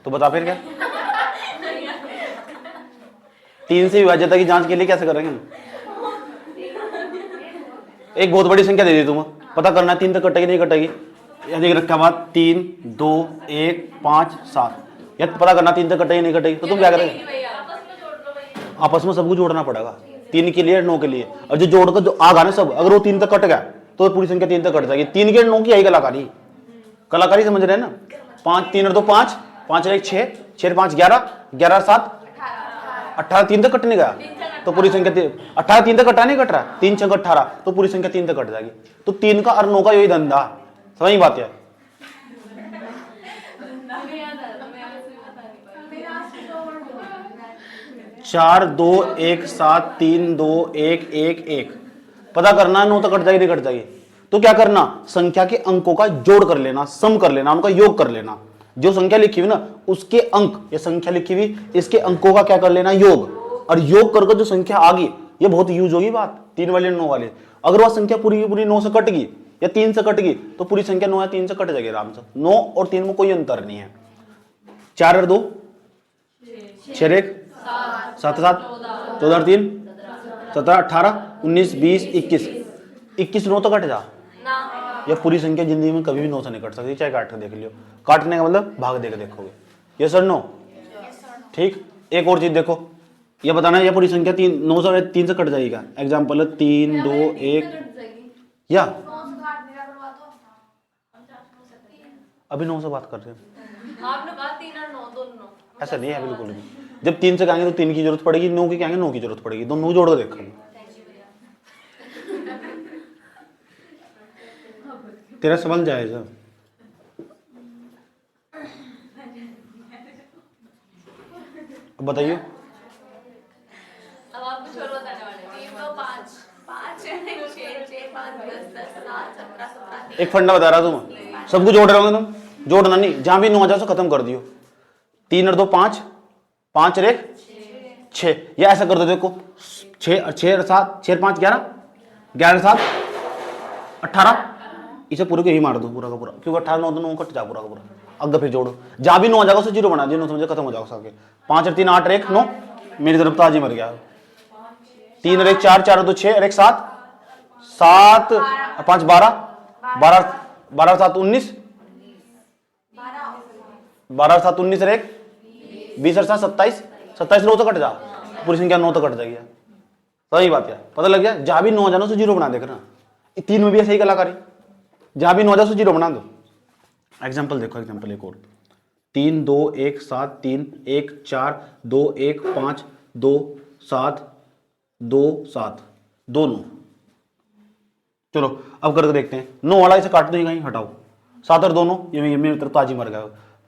तो बता फिर क्या। 3 से विभाज्यता की जांच के लिए कैसे करेंगे, एक बहुत बड़ी संख्या दे दी तुम्हें, पता करना है 3 तक कटेगी नहीं कटेगी। देख रखा बात 3 2 1 5 7, यार पता करना 3 तक कटेगी नहीं कटेगी, तो तुम क्या करेंगे आपस में सबको जोड़ना पड़ेगा, 3 के लिए 9 के लिए। और जो जोड़कर जो आगा ना सब, अगर वो 3 तक कट गया तो पूरी संख्या 3 तक कट जाएगी। 3 के 9 की यही कलाकारी, कलाकारी समझ रहे हैं ना। 5 3 और 2 5, 5 और 1 6, 6 5 11, 11 7 18, 3 तक कटने गया तो पूरी संख्या 18 3 तक कटा नहीं कट रहा, 3 6 18, तो पूरी संख्या 3 तक कट जाएगी। तो 3 का और 9 का यही धंधा, समझ बात है। 4 2 1 7 3 2 1 1 1, पता करना 9 तक कट जाएगी नहीं कट जाएगी। तो क्या करना, संख्या के अंकों का जोड़ कर लेना, सम कर लेना, उनका योग कर लेना। जो संख्या लिखी हुई ना उसके अंक, ये संख्या लिखी हुई इसके अंकों का क्या कर लेना योग, और योग करके जो संख्या आ गई, ये बहुत यूज होगी बात 3 वाले 9 वाले। अगर वह संख्या पूरी की पूरी 9 से कट गई या 3 से कट गई तो पूरी संख्या 9 या 3 से कट जाएगी आराम से। 9 और 3 में कोई अंतर नहीं है। 4 और 2 6 1 7 7 14 और 3 17 18 19 20 21, 21 9 तो कट जा, ये पूरी संख्या जिंदगी में कभी भी 9 से नहीं कट सकती, चाहे काट के देख लियो। काटने का मतलब भाग दे के देखोगे। ये सर नो ठीक। एक और चीज देखो, ये बताना ये पूरी संख्या 9 से 3 से कट जाएगी क्या? एग्जाम्पल है 3 2 1 या अभी 9 से बात कर रहे हैं। आपने कहा 3 और 9 दोनों। ऐसा नहीं है बिल्कुल भी। जब 3 से कहेंगे तो 3 की जरूरत पड़ेगी, 9 की कहेंगे 9 की जरूरत पड़ेगी, दोनों जोड़ के देखोगे। तेरा सवाल जायज है। अब बताइए। अब आप कुछ और बताने वाले हैं। 3 2 5 5 6 6 5 10 10 7 17 17 एक फंडा बता रहा तुम, सब कुछ जोड़ रहे होंगे तुम, जोड़ना नहीं, जहां भी 9 आ जाओ खत्म कर दियो। 3 और 2 5, 5 और 1 6, या ऐसा कर दो देखो 6 और 7 6 और 5 11, 11 और 7 18, इसे पूरे को ही मार दो पूरा का पूरा, क्योंकि 18 9 9 कट जा पूरा का पूरा। अगर फिर जोड़ो, जहां भी 9 आ जाएगा उसे 0 बना दियो, 9 समझे खत्म हो जाओ साके। 5 और 3 8 और 1 9, मेरी तरफ तो आज ही मर गया। 3 और 1 4, 4 और 2 6 और 1 7, 7 और 5 12, 12 12 और 7 19, 12 और 7 19 और 1 20 और 7 27, 27 9 तो कट जा, पूरी संख्या 9 तो कट जाएगी। सही बात है, पता लग गया। जहां भी 9 आ जाना उसे 0 बना देखना। 3 में भी ऐसे ही कलाकारी, जहां भी 9 आ जाए उसे 0 बना दो। एग्जाम्पल देखो, एग्जाम्पल एक और 3 2 1 7 3 1 4 2 1 5 2 7 2 7 2 9। चलो अब करके देखते हैं। 9 वाला इसे काट दो, कहीं हटाओ। 7 और 2 9, ये मेरी तरफ ताजी मर गया।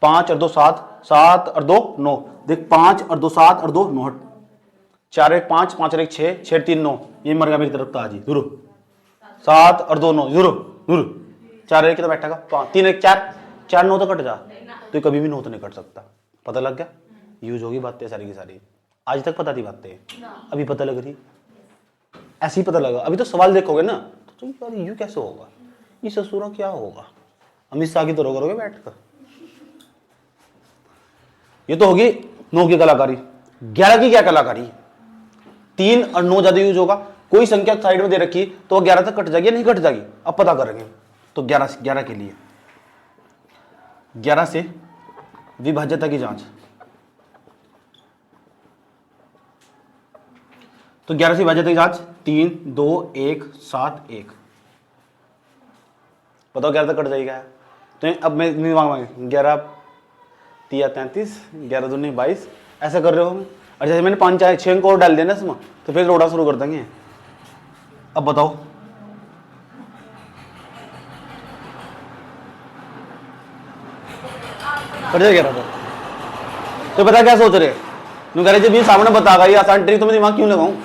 5 और 2 7, 7 और 2 9, देख 5 और 2 7 और 2 9, 4 1 5, 5 और 1 6, 6 3 9, ये मर गया मेरी तरफ ताजी। जरूर 7 और 2 9, जरूर जरूर 4 1 तो बैठेगा, 3 1 4, 4 9 तो कट जा, तो कभी भी 9 तो नहीं कट सकता। पता लग गया? यूज होगी बातें सारी की सारी। आज तक पता थी बातें, अभी पता लग रही, ऐसे ही पता लगा। अभी तो सवाल देखोगे ना तो यार यूं कैसे होगा, ये ससुरा क्या होगा, अमित शाह की तरह करोगे बैठ कर। ये तो होगी 9 की कलाकारी। 11 की क्या कलाकारी? 3 और 9 ज्यादा यूज होगा। कोई संख्या साइड में दे रखी तो 11 तक कट जाएगी या नहीं कट जाएगी, अब पता करेंगे। तो 11 के लिए 11 से विभाज्यता की जांच। तो 11 से विभाज्यता की जांच 3 2 1 7 1, बताओ 11 तक कट जाएगा। तो अब मैं नहीं मांगा 11 3 33, 11 दूनी 22, ऐसा कर रहे हो। और जैसे मैंने 5 6 अंक और डाल देना इसमें, तो फिर रोड़ा शुरू कर देंगे। अब बताओ कट जाएगा 11 तो पता क्या सोच रहे, कह रहे जब ये सामने बतागा ये आसान ट्रिक, तो मैं दिमाग क्यों लगाऊं।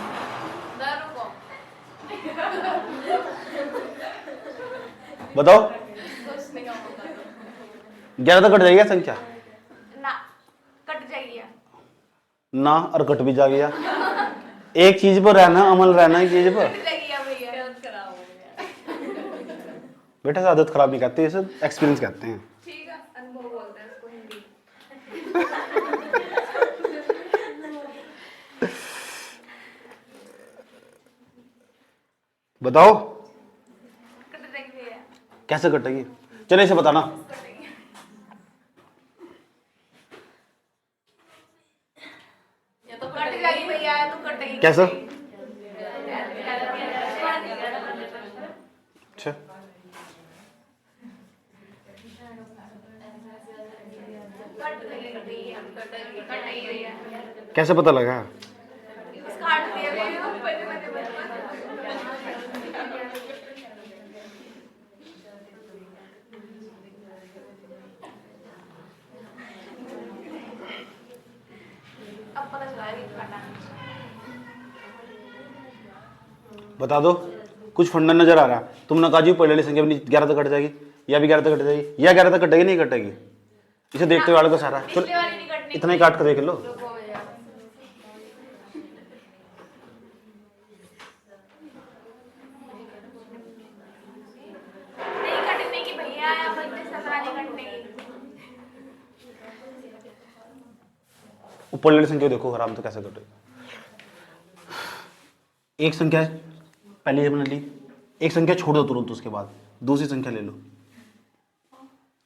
बताओ 11 तो कट जाएगी संख्या ना, कट जाएगी ना, और कट भी जा गया। एक चीज पर रहना, अमल रहना एक चीज पर। बेटा से आदत खराब नहीं कहते, ये सब एक्सपीरियंस कहते हैं। ठीक है, अनुभव बोलते हैं इसको हिंदी। बताओ कट जाएगी भैया, कैसे कटेगी, चलो इसे बताना। कटेगी। ये तो कट जाएगी भैया, ये तो कटेगी। कैसे? अच्छा कैसे पता लगा? अब पता चला है काटा। बता दो, कुछ फंडा नजर आ रहा है। तुमने कहा जी पहले वाली संख्या भी 11 तक कट जाएगी, या भी 11 तक कट जाएगी, या 11 तक कटेगी नहीं कटेगी, इसे देखते हुए को सारा चलो इतना ही काट कर देख लो। नहीं कटने की भैया, बंदे ससुरा नहीं कटने की। ऊपर वाली संख्या देखो आराम तो कैसे कटेगी। एक संख्या पहले ये बना ली, एक संख्या छोड़ दो तुरंत, उसके बाद दूसरी संख्या ले लो।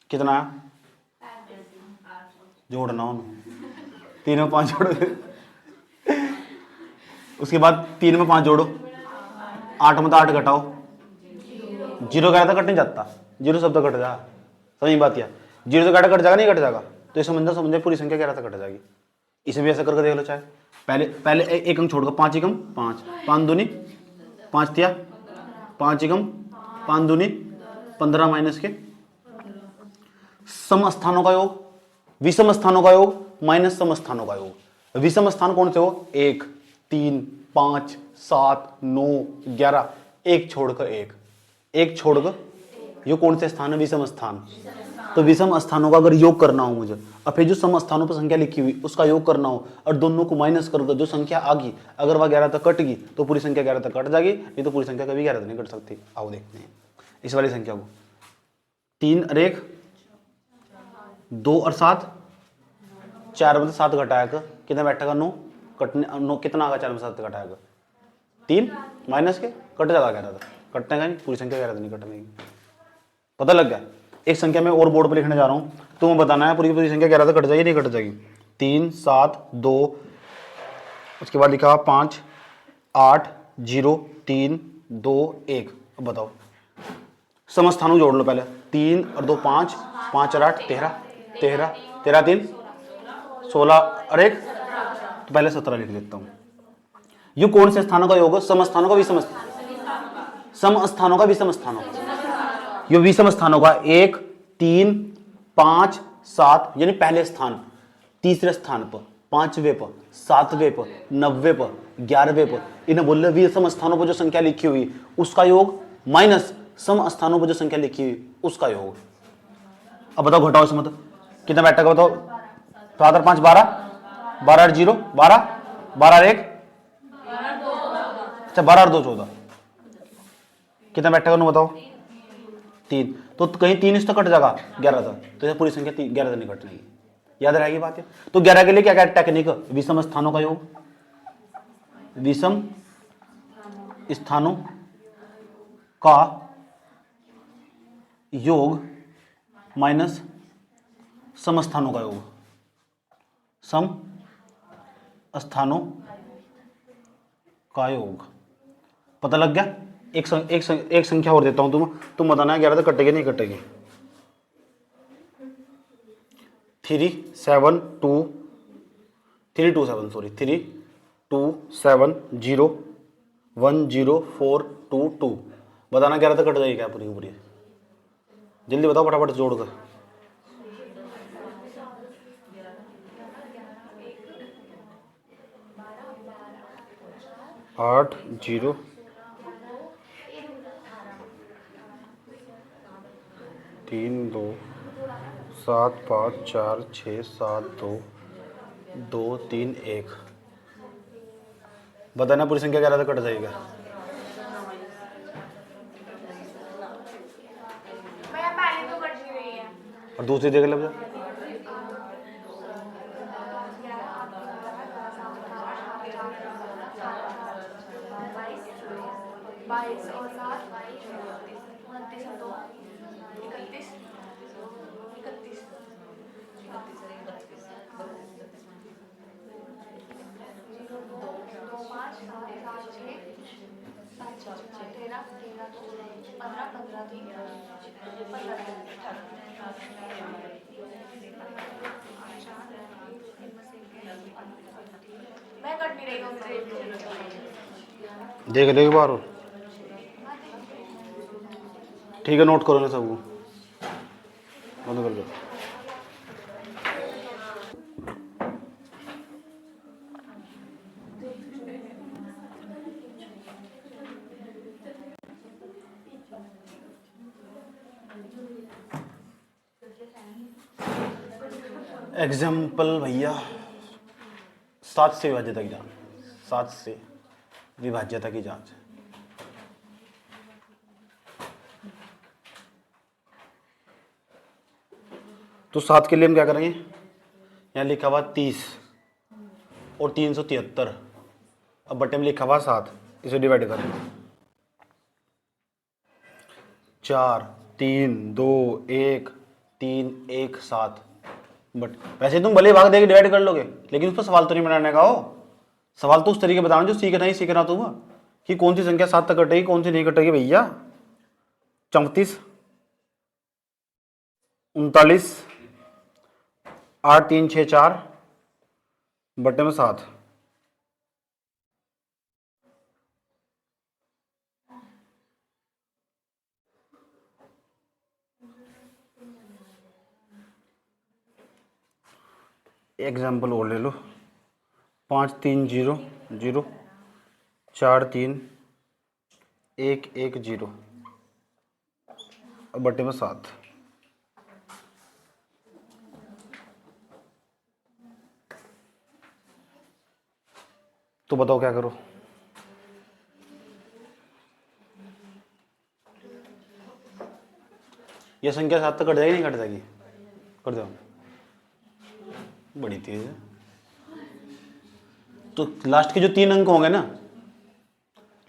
कितना आया? जोड़ना हो, 3 में 5 जोड़ो। उसके बाद 3 में 5 जोड़ो, 8 में तो 8 घटाओ, 0 का था कट नहीं जाता, 0 शब्द कट जा, समझ बात या 0 से कट जाएगा, नहीं कट जाएगा, तो ये समझो पूरी संख्या क्या रहता कट जाएगी। इसे भी ऐसा करके देख लो चाहे। पहले एक अंक छोड़कर 5 एकम 5, 5 दूनी 5 तिया 5 एकम 5 दूनी 15 माइनस के सम स्थानों का योग, विषम स्थानों का योग माइनस सम स्थानों का योग। विषम स्थान कौन से हो? 1 3 5 7 9 11, एक छोड़कर एक छोड़कर, ये कौन से स्थान है? विषम स्थान। तो विषम स्थानों का अगर योग करना हो मुझे, और फिर जो सम स्थानों पर संख्या लिखी हुई उसका योग करना हो, और दोनों को माइनस कर जो संख्या आ गई, अगर वह 11 तक कट गई तो पूरी संख्या 11 तक कट जाएगी, नहीं तो पूरी संख्या कभी 11 तक नहीं कट सकती। आओ देखते हैं इस वाली संख्या को। 3 और 1 2 और 7, 4 में से 7 घटाएगा कितना बैठेगा? 9 कटने 9 कितना आएगा? 4 में 7 घटाएगा 3 माइनस के कट जाएगा 11 तक, कटने का नहीं, पूरी संख्या 11 तक नहीं कटने की। पता लग गया? एक संख्या मैं और बोर्ड पर लिखने जा रहा हूँ, तो मैं बताना है पूरी संख्या 11 तक कट जाएगी नहीं कट जाएगी। 3 7 2, उसके बाद लिखा 5 8 0 3 2 1। अब बताओ समस्थानों जोड़ लो पहले। 3 और 2 5, 5 और 8 13, 13 13 3 16 और 1, तो पहले 17 लिख देता हूँ। ये कौन से स्थानों का योग? समस्थानों का विषम समस्थानों का विषम स्थानों का। ये विषम स्थानों का 1 3 5 7, यानी पहले स्थान, तीसरे स्थान पर, 5वें पर, 7वें पर, 90वें पर, 11वें पर, इन्हें बोल रहे विषम स्थानों पर जो संख्या लिखी हुई उसका योग माइनस सम स्थानों पर जो संख्या लिखी हुई उसका योग। अब बताओ घटाओ इसमें, तो कितना बैठेगा बताओ? 7 और 5 12, 12 और 0 12, 12 और 1 अच्छा 12 और 2 14, कितना बैठेगा? नो बताओ 3, तो कहीं 3 इस तक कट जाएगा 11 तक, तो यह पूरी संख्या 11 तक नहीं कटने की। याद रहेगी बात है? तो 11 के लिए क्या क्या टेक्निक? विषम स्थानों का योग, विषम स्थानों का योग माइनस सम स्थानों का योग, सम स्थानों का योग। पता लग गया? एक संख्या और देता हूं तुम बताना है 11 तक कटेगी नहीं कटेगी। 3 7 2 3 2 7 सॉरी 3 2 7 0 1 0 4 2 2, बताना 11 तक कट जाएगी क्या पूरी की पूरी? जल्दी बताओ फटाफट जोड़कर। 8 0 3 2 7 5 4 6 7 2 2 3 1, बताना पूरी संख्या 11 तक कट जाएगा। पहले तो कट नहीं रही है, और दूसरी देख लो भैया। 22 और 7 29 और 2 31 31 2 5 7 6 7 13 13 2 15 15 3 मैं कट नहीं रही हूँ। देख ले एक बार और, ठीक है? नोट करो ना सबको, बंद कर दो। एग्जाम्पल भैया 7 से विभाज्यता की जांच, 7 से विभाज्यता की जांच। तो 7 के लिए हम क्या करेंगे? यहाँ लिखा हुआ 30 और 373, अब बटे में लिखा हुआ 7, इसे डिवाइड करेंगे। 4 3 2 1 3 1 7। बट वैसे तुम भले भाग देके डिवाइड कर लोगे, लेकिन उस पर सवाल तो नहीं बनाने का हो। सवाल तो उस तरीके बताना जो सीखना ही सीखना तुम, कि कौन सी संख्या 7 तक कटेगी कौन सी नहीं कटेगी भैया। 34 39 8 3 6 4 बटे में 7। एग्जाम्पल और ले लो। 5 3 0 0 4 3 1 1 0 और बटे में 7। तो बताओ क्या करो। ये संख्या 7 तक कट जाएगी नहीं कट जाएगी? कर दो, बड़ी तेज है। तो लास्ट के जो 3 अंक होंगे ना,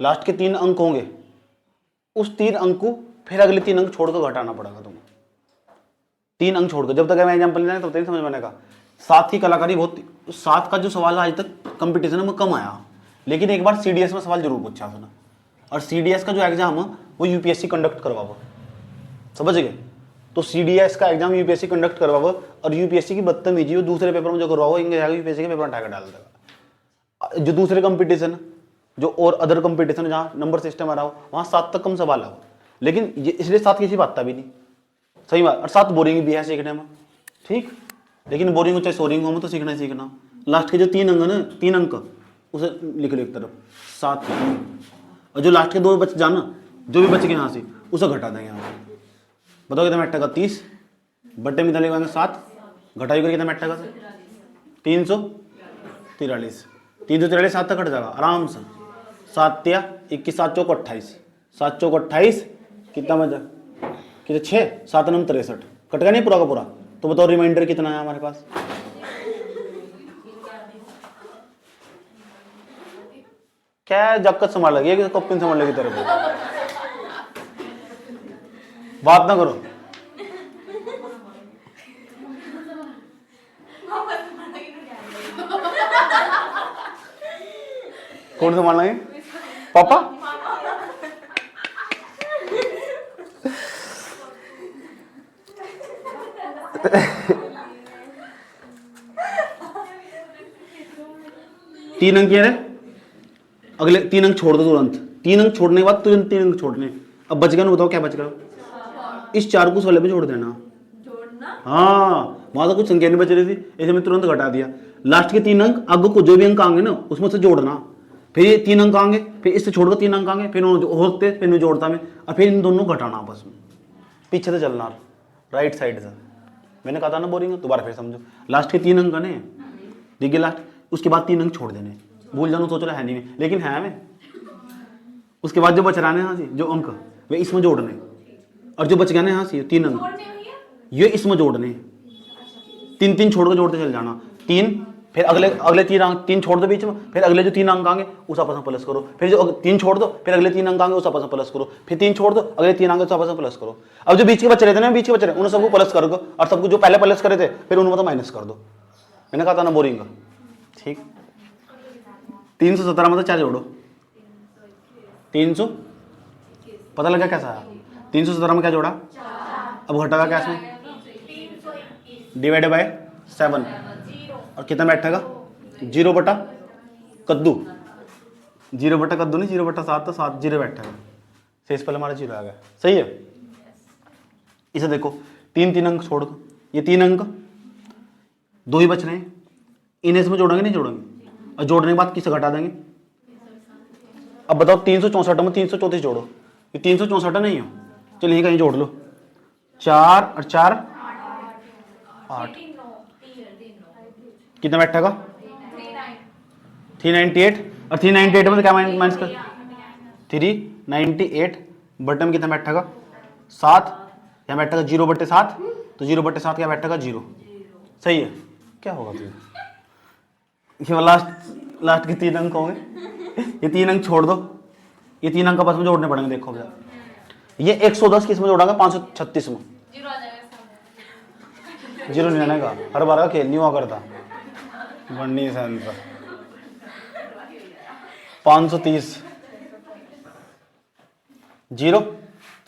लास्ट के 3 अंक होंगे, उस 3 अंक को फिर अगले 3 अंक छोड़कर घटाना पड़ेगा तुम्हें। 3 अंक छोड़कर, जब तक मैं एग्जाम्पल लेना तब तक समझ में आएगा। 7 की कलाकारी बहुत, 7 का जो सवाल आज तक कंपटीशन में कम आया, लेकिन एक बार सीडीएस में सवाल जरूर पूछा उसने। और सीडीएस का जो एग्जाम है वो यूपीएससी कंडक्ट करवाओ, समझ गए? तो सीडीएस का एग्जाम यूपीएससी कंडक्ट करवाओ, और यूपीएससी की बदतमीजी हो दूसरे पेपर में जो करवाओ, इंगे जाकर यूपीएससी के पेपर उठा कर डाल देगा। जो दूसरे कंपटीशन, जो और अदर कंपटीशन जहाँ नंबर सिस्टम आ रहा हो, वहाँ 7 तक कम सवाल आओ, लेकिन इसलिए 7 किसी बात भी नहीं, सही बात। और 7 बोरिंग भी है सीखने में, ठीक, लेकिन बोरिंग हो चाहे सोरिंग हो, तो सीखना ही सीखना। लास्ट के जो 3 अंक है ना, 3 अंक उसे लिख लो एक तरफ 7, और जो लास्ट के 2 बच जाना, जो भी बच गए यहाँ से उसे घटा देंगे यहाँ से। बताओ कितना मैट्टा का 30 बट्टे में लिखेंगे 7, घटाई करके कितना मैट्टा का 343। 343 7 तक कट जाएगा आराम से। 7 या 21 7 चौक 28, 7 चौक 28 कितना बचा, कितना 6 7 9 63, कट गया नहीं पूरा का पूरा। तो बताओ रिमाइंडर कितना है हमारे पास? क्या जक्कत संभाल लगी है, कप्पिन संभाल लगी तेरे को, बात ना करो। कौन संभाल लेंगे? पापा? तीन अंक है, अगले 3 अंक छोड़ दो तुरंत। 3 अंक छोड़ने के बाद तुरंत 3 अंक छोड़ने। अब बच गया ना, बताओ क्या बच गया? इस 4 को उस वाले पे जोड़ देना। हाँ, वहां तो कुछ संख्या नहीं बच रही थी, ऐसे में तुरंत घटा दिया। लास्ट के 3 अंक आगे को जो भी अंक आएंगे ना उसमें से जोड़ना। फिर ये 3 अंक आएंगे, फिर इससे छोड़कर 3 अंक आएंगे, फिर होते फिर जोड़ता में, और फिर इन दोनों घटाना आपस में। पीछे से चलना, राइट साइड से। मैंने कहा था ना बोरिंग, दोबारा फिर समझो। लास्ट के 3 अंक ने, देखिए लास्ट, उसके बाद 3 अंक छोड़ देने। भूल जाना सोच रहा है नहीं में, लेकिन है में। उसके बाद जो बच रहा है यहाँ से जो अंक, वे इसमें जोड़ने, और जो बच गया ना यहाँ से 3 अंक, ये इसमें जोड़ने। 3 3 छोड़ कर जोड़ते चल जाना। 3, फिर अगले 3 अंक 3 छोड़ दो बीच में, फिर अगले जो 3 अंक आएंगे उस आपस में प्लस करो। फिर जो 3 छोड़ दो, फिर अगले 3 अंक आएंगे उस आपस में प्लस करो। फिर 3 छोड़ दो, अगले 3 आएंगे उस आपस में प्लस करो। अब जो बीच के बच्चे रहते हैं ना, बीच के बच्चे उन्हें सबको प्लस कर दो, और सबको जो पहले प्लस करे थे फिर उन्हें मतलब माइनस कर दो। मैंने कहा था ना बोरिंग का, ठीक। 317 मतलब 4 जोड़ो 300, पता लगा कैसा है? 317 में क्या जोड़ा, अब घटेगा क्या इसमें? डिवाइड बाय 7, और कितना बैठेगा? 0 बटा कद्दू, 0 बटा कद्दू नहीं, 0 बटा 7, तो 7 0 बैठेगा। शेष पहले हमारा 0 आ गया, सही है। इसे देखो 3 अंक छोड़ दो, ये 3 अंक 2 ही बच रहे हैं, इन्हें इसमें जोड़ेंगे नहीं जोड़ेंगे, और जोड़ने के बाद किसे घटा देंगे? अब बताओ 364 में 334 जोड़ो, ये 364 नहीं हो, चलिए यहीं कहीं जोड़ लो। 4 और 4 8, कितना बैठेगा? 398, और 398 में क्या माइनस कर? 398 बटे में कितना बैठेगा? 7, क्या बैठेगा? 0 बटे 7, तो 0 बटे 7 क्या बैठेगा? 0, सही है। क्या होगा फिर? ये लास्ट के 3 अंक होंगे, ये 3 अंक छोड़ दो, ये 3 अंक आपस में जोड़ने पड़ेंगे। देखो भैया, ये 110 किस में जोड़ांगे? 536 में। जीरो आ जाएगा इसका। जीरो नहीं आने का, हर बार का खेल नहीं हुआ करता। बननी है आंसर 530 0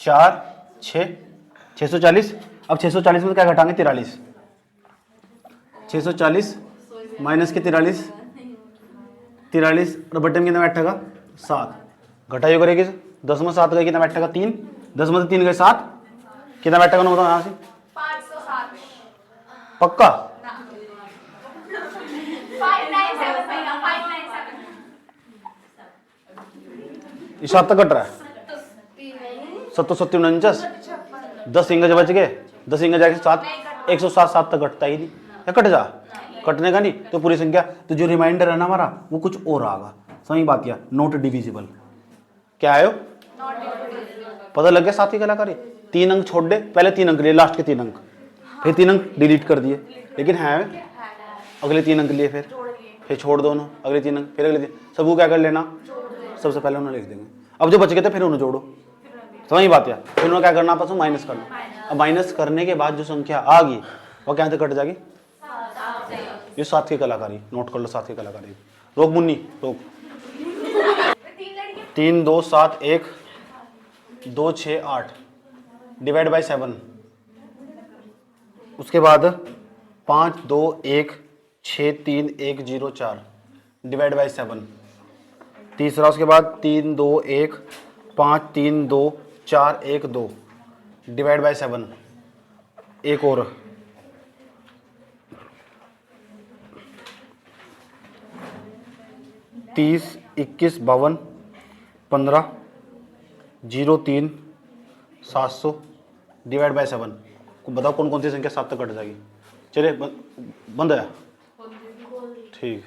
4 6 640। अब 640 में क्या घटाएंगे? 43। 640 माइनस के 43 और बटन कितना बैठेगा? 7। घटाइयो करेगी 10 में 7 गए, कितना बैठेगा? 3। 10 में से 3 गए 7, कितना बैठेगा? ना बताओ यहाँ से। 507 पक्का? 597 भैया 597। ये 7 तक कट रहा है। 7 49 10 इंगज बच गए, 10 इंगज जाके 7 107 7 तक कटता ही नहीं। या कट जा, कटने का नहीं तो पूरी संख्या, तो जो रिमाइंडर है ना हमारा वो कुछ और आएगा। सही बात किया, नॉट डिविजिबल। क्या आयो? पता लग गया साथ की कलाकारी। 3 अंक छोड़ दे, पहले 3 अंक लिए, लास्ट के 3 अंक, फिर 3 अंक डिलीट कर दिए, लेकिन है अगले 3 अंक लिए, फिर छोड़ दो ना अगले 3 अंक, फिर अगले 3। सबको क्या कर लेना? सबसे पहले उन्हें लिख देंगे। अब जो बच गए थे फिर उन्हें जोड़ो। समझ बात है? फिर उन्हें क्या करना? आपस में माइनस करना। अब माइनस करने के बाद जो संख्या आ गई वो क्या कट जाएगी? ये 7 की कलाकारी। नोट कर लो 7 की कलाकारी। रोक मुन्नी रोक। 3 2 7 1 2 6 8 डिवाइड बाई 7। उसके बाद 5 2 1 6 3 1 0 4 डिवाइड बाई 7। तीसरा उसके बाद 3 2 1 5 3 2 4 1 2 डिवाइड बाई 7। एक और 30 21 52 15 0 3 700 डिवाइड बाई 7। बताओ कौन कौन सी संख्या 7 तक कट जाएगी? चलिए बंद है। ठीक।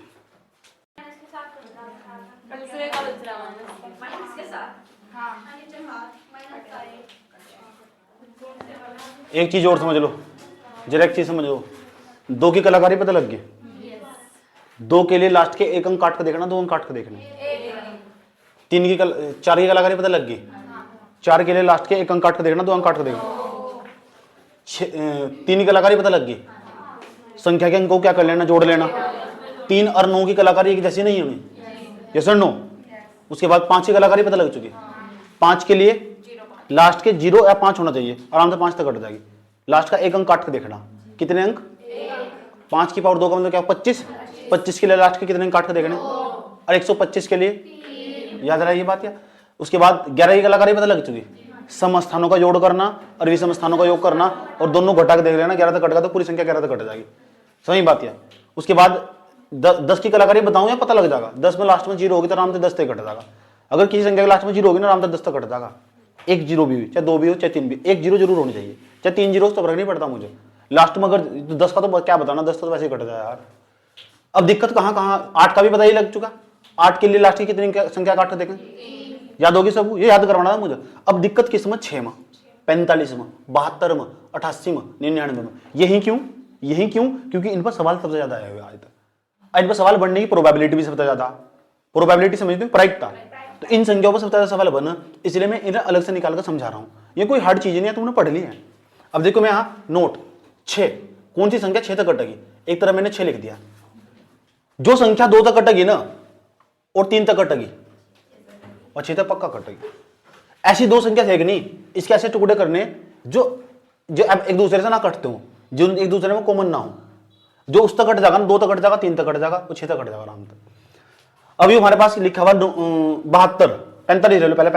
एक चीज और समझ लो, जरा एक चीज समझ लो। 2 की कलाकारी पता लग गई। 2 के लिए लास्ट के 1 अंक काट कर देखना, 2 अंक काट कर देखना। 4 की कलाकारी पता लग गई। 4 के लिए लास्ट के 1 अंक काट कर देखना, 2 अंक काट कर देखना। 3 की कलाकारी पता लग गई। संख्या के अंक को क्या कर लेना? जोड़ लेना। 3 और 9 की कलाकारी एक जैसी नहीं होनी, यस और नो। उसके बाद 5 की कलाकारी पता लग चुकी। 5 के लिए लास्ट के 0 या 5 होना चाहिए, आराम से 5 तक कट जाएगी। लास्ट का 1 अंक काट के देखना, कितने अंक? 5 की पावर 2 का मतलब क्या? 25। 25 के लिए लास्ट के कितने अंक काट के देखने? और 125 के लिए याद रहा ये बात। या उसके बाद 11 की कलाकारी पता लग चुकी। सम स्थानों का जोड़ करना और विषम स्थानों का योग करना और दोनों घटा के देख लेना। 11 तक कट गया तो पूरी संख्या 11 तक कट जाएगी। सही बात है। उसके बाद 10 की कलाकारी बताऊं या पता लग जाएगा? 10 में लास्ट में 0 होगी तो आराम से 10 तक कट जाएगा। अगर किसी संख्या के लास्ट में 0 होगी ना, आराम से 10 तक कट जाएगा। एक 0 भी, चाहे 2 भी हो चाहे 3 भी, एक 0 जरूर होनी चाहिए। चाहे 3 0 तो फर्क नहीं पड़ता मुझे। लास्ट में अगर 10 का तो क्या बताना, 10 तो वैसे ही कट जाए यार। अब दिक्कत कहाँ कहाँ? 8 का भी पता ही लग चुका। 8 के लिए लास्ट की कितनी संख्या काट कर देखें? याद होगी सबको? ये याद करवाना है मुझे। अब दिक्कत किस में? 6 में, 45 में, 72 में, 88 में, 99 में। यही क्यों? क्योंकि इन पर सवाल सबसे ज्यादा आए हुए आज तक। इन पर सवाल बनने की प्रोबेबिलिटी भी सबसे ज्यादा। प्रोबेबिलिटी समझते हैं, प्रायिकता। तो इन संख्याओं पर सबसे ज्यादा सवाल बना, इसलिए मैं इन्हें अलग से निकाल कर समझा रहा हूं। ये कोई हार्ड चीज नहीं है, तुमने पढ़ ली है। अब देखो मैं यहाँ नोट 6, कौन सी संख्या 6 तक कटेगी? एक तरफ मैंने 6 लिख दिया। जो संख्या 2 तक कटेगी ना और 3 तक कटेगी और 6 तक पक्का कटेगी। ऐसी 2 संख्या देखनी, इसके ऐसे टुकड़े करने जो अब एक दूसरे से ना कटते हो, जो एक दूसरे में कॉमन ना हो। जो उस तक कट जाएगा ना, 2 तक कट जाएगा, 3 तक कट जाएगा, वो 6 तक कट जाएगा आराम से। अभी हमारे पास लिखा हुआ 72, 45 ले लो पहले।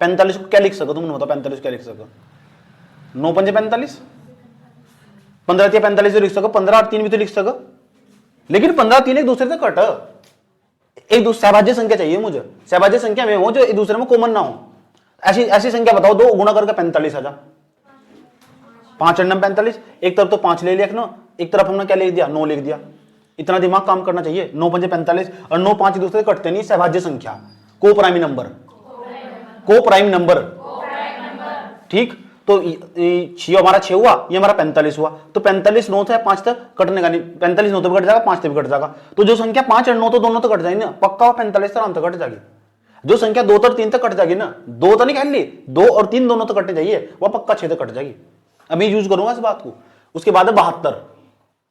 45 को क्या लिख सको तुम बताओ? 45 क्या लिख सको? 9 पंजे 45, 15 या 45 लिख सको, 15 और 3 भी तो लिख सको। लेकिन 15 3 एक दूसरे से कट, एक दूसरे सहभाज्य संख्या चाहिए मुझे। सहभाज्य संख्या में हो जो एक दूसरे में कॉमन ना हो। ऐसी संख्या बताओ, 2 गुणा करके 45 आ जा। 5 अंडम 45, एक तरफ तो 5 ले लिया ना, एक तरफ हमने क्या लिख दिया? 9 लिख दिया। इतना दिमाग काम करना चाहिए। 9 पंजे 45 और 9 5 दूसरे से कटते नहीं। सहभाज्य संख्या, को प्राइम नंबर, ठीक। तो ये हमारा 6 हुआ, ये हमारा 45 हुआ। तो 45 9 से 5 तक कटने का नहीं। 45 9 तक भी कट जाएगा, 5 तक भी कट जाएगा। तो जो संख्या 5 और 9 तो दोनों तो कट जाएंगे ना, पक्का 45 आराम से कट जाएगी। जो संख्या 2 और 3 तक कट जाएगी ना, 2 तो नहीं कह ली, 2 और 3 दोनों तो कटने चाहिए, वह पक्का 6 तक कट जाएगी। अभी यूज करूंगा इस बात को। उसके बाद है 72।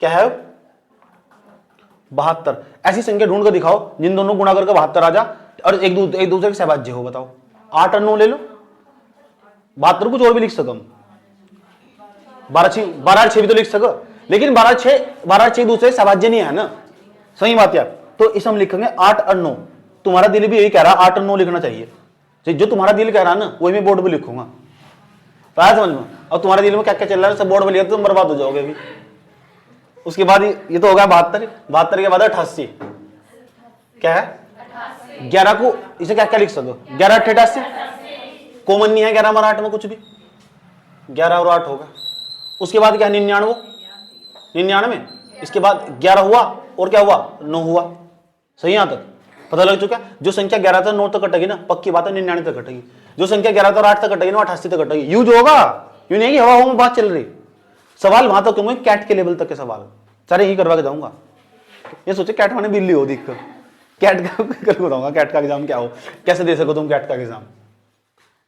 क्या है 72? ऐसी संख्या ढूंढ कर दिखाओ जिन दोनों गुणा करके 72 आ जा और एक दूसरे के सहभाज्य हो। बताओ 8 और 9 ले लो, 72 कुछ और भी लिख सकम, 12 और 6 भी तो लिख सको, लेकिन 12 और 6 दूसरे सहभाज्य नहीं है ना, सही बात है। तो इसे हम लिखेंगे 8 और 9। तुम्हारा दिल भी यही कह रहा है 8 और 9 लिखना चाहिए, जो तुम्हारा दिल कह रहा है ना वही मैं बोर्ड पे लिखूंगा, तो आया समझ में। और तुम्हारे दिल में क्या क्या चल रहा है सब बोर्ड पे लिखा तो तुम बर्बाद हो जाओगे अभी। उसके बाद ये तो होगा 72, 72 के बाद 88। क्या है 11 को इसे क्या क्या लिख सको, 11 88, कॉमन नहीं है 11 और 8 में कुछ भी, 11 और 8 होगा। उसके बाद क्या 99, 99, इसके बाद 11 हुआ और क्या हुआ 9 हुआ। सही यहां तक पता लग चुका। जो संख्या 11 से 9 तक कटेगी ना पक्की बात है 99 तक कटेगी, जो संख्या 11 और 8 तक कटेगी ना 88 तक कटेगी। यूज होगा, यूं नहीं कि हवा में बात चल रही। सवाल वहां तक होंगे कैट के लेवल तक के सवाल सारे यही करवा के जाऊंगा। ये सोचे कैट माने बिल्ली हो दिक्कत, कैट का कल बताऊंगा कैट का एग्जाम क्या हो, कैसे दे सको तुम कैट का एग्जाम।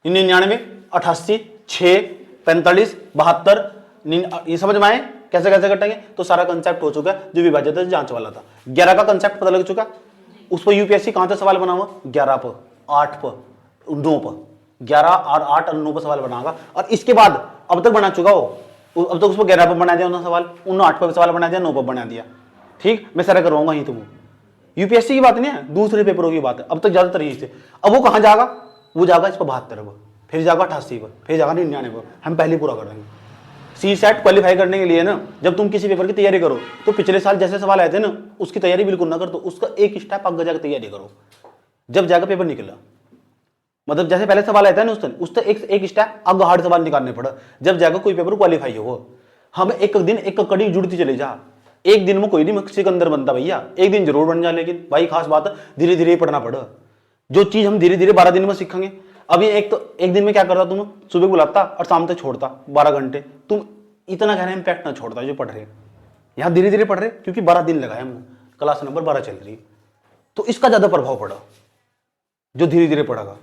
99, 88, 6, 45, 72, ये समझ में आए कैसे कैसे कटेंगे। तो सारा कंसेप्ट हो चुका है जो विभाज्यता जांच वाला था। 11 का कंसेप्ट पता लग चुका, उस पर यूपीएससी कहां से सवाल बना हुआ 11 पर, 8 पर, 9 पर, 11 और 8 और 9 पर सवाल बनाएगा। और इसके बाद अब तक बना चुका हो, अब तक उस पर 11 पर बना दिया उन्होंने सवाल, उन 8 पर सवाल बना दिया, 9 पर बना दिया। ठीक, मैं सारा करवाऊंगा ही तुम। यूपीएससी की बात नहीं है, दूसरे पेपरों की बात है। अब तक ज्यादातर यही से। अब वो कहां जाएगा, वो जाएगा इस पर 72 पर, फिर जाएगा 88 पर, फिर जाएगा 99 पर। हम पहले पूरा कर देंगे। सी सेट क्वालिफाई करने के लिए ना जब तुम किसी पेपर की तैयारी करो तो पिछले साल जैसे सवाल आए थे ना उसकी तैयारी बिल्कुल ना कर, तो उसका एक स्टेप आगे जाकर तैयारी करो जब जाकर पेपर निकला। मतलब जैसे पहले सवाल आया था ना उस एक स्टेप आगे हार्ड सवाल निकालने पड़ा जब जाकर कोई पेपर क्वालिफाई हो। हम एक दिन एक कड़ी जुड़ती चले जा, एक दिन में कोई नहीं सिकंदर बनता भैया, एक दिन जरूर बन जा, लेकिन भाई खास बात है धीरे धीरे पढ़ना पड़ा। जो चीज हम धीरे धीरे 12 दिन में सीखेंगे। अभी एक दिन में क्या करता तुम, सुबह बुलाता और शाम तक छोड़ता 12 घंटे, तुम इतना गहरा इम्पैक्ट ना छोड़ता जो पढ़ रहे। यहाँ धीरे धीरे पढ़ रहे क्योंकि 12 दिन लगाए हमने, क्लास नंबर 12 चल रही, तो इसका ज्यादा प्रभाव पड़ा जो धीरे धीरे पढ़ेगा।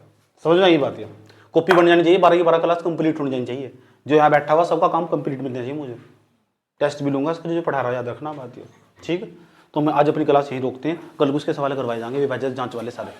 समझ में आई बात है। कॉपी बन जानी चाहिए, 12 की 12 क्लास कंप्लीट होनी जानी चाहिए। जो यहाँ बैठा हुआ सबका काम कंप्लीट मिलना चाहिए मुझे। टेस्ट भी लूंगा इसका जो पढ़ा रहा है, याद रखना बात है। ठीक है, तो मैं आज अपनी क्लास यहीं रोकते हैं, कल उसके सवाल करवाए जाएंगे विभाज्य जांच वाले सारे।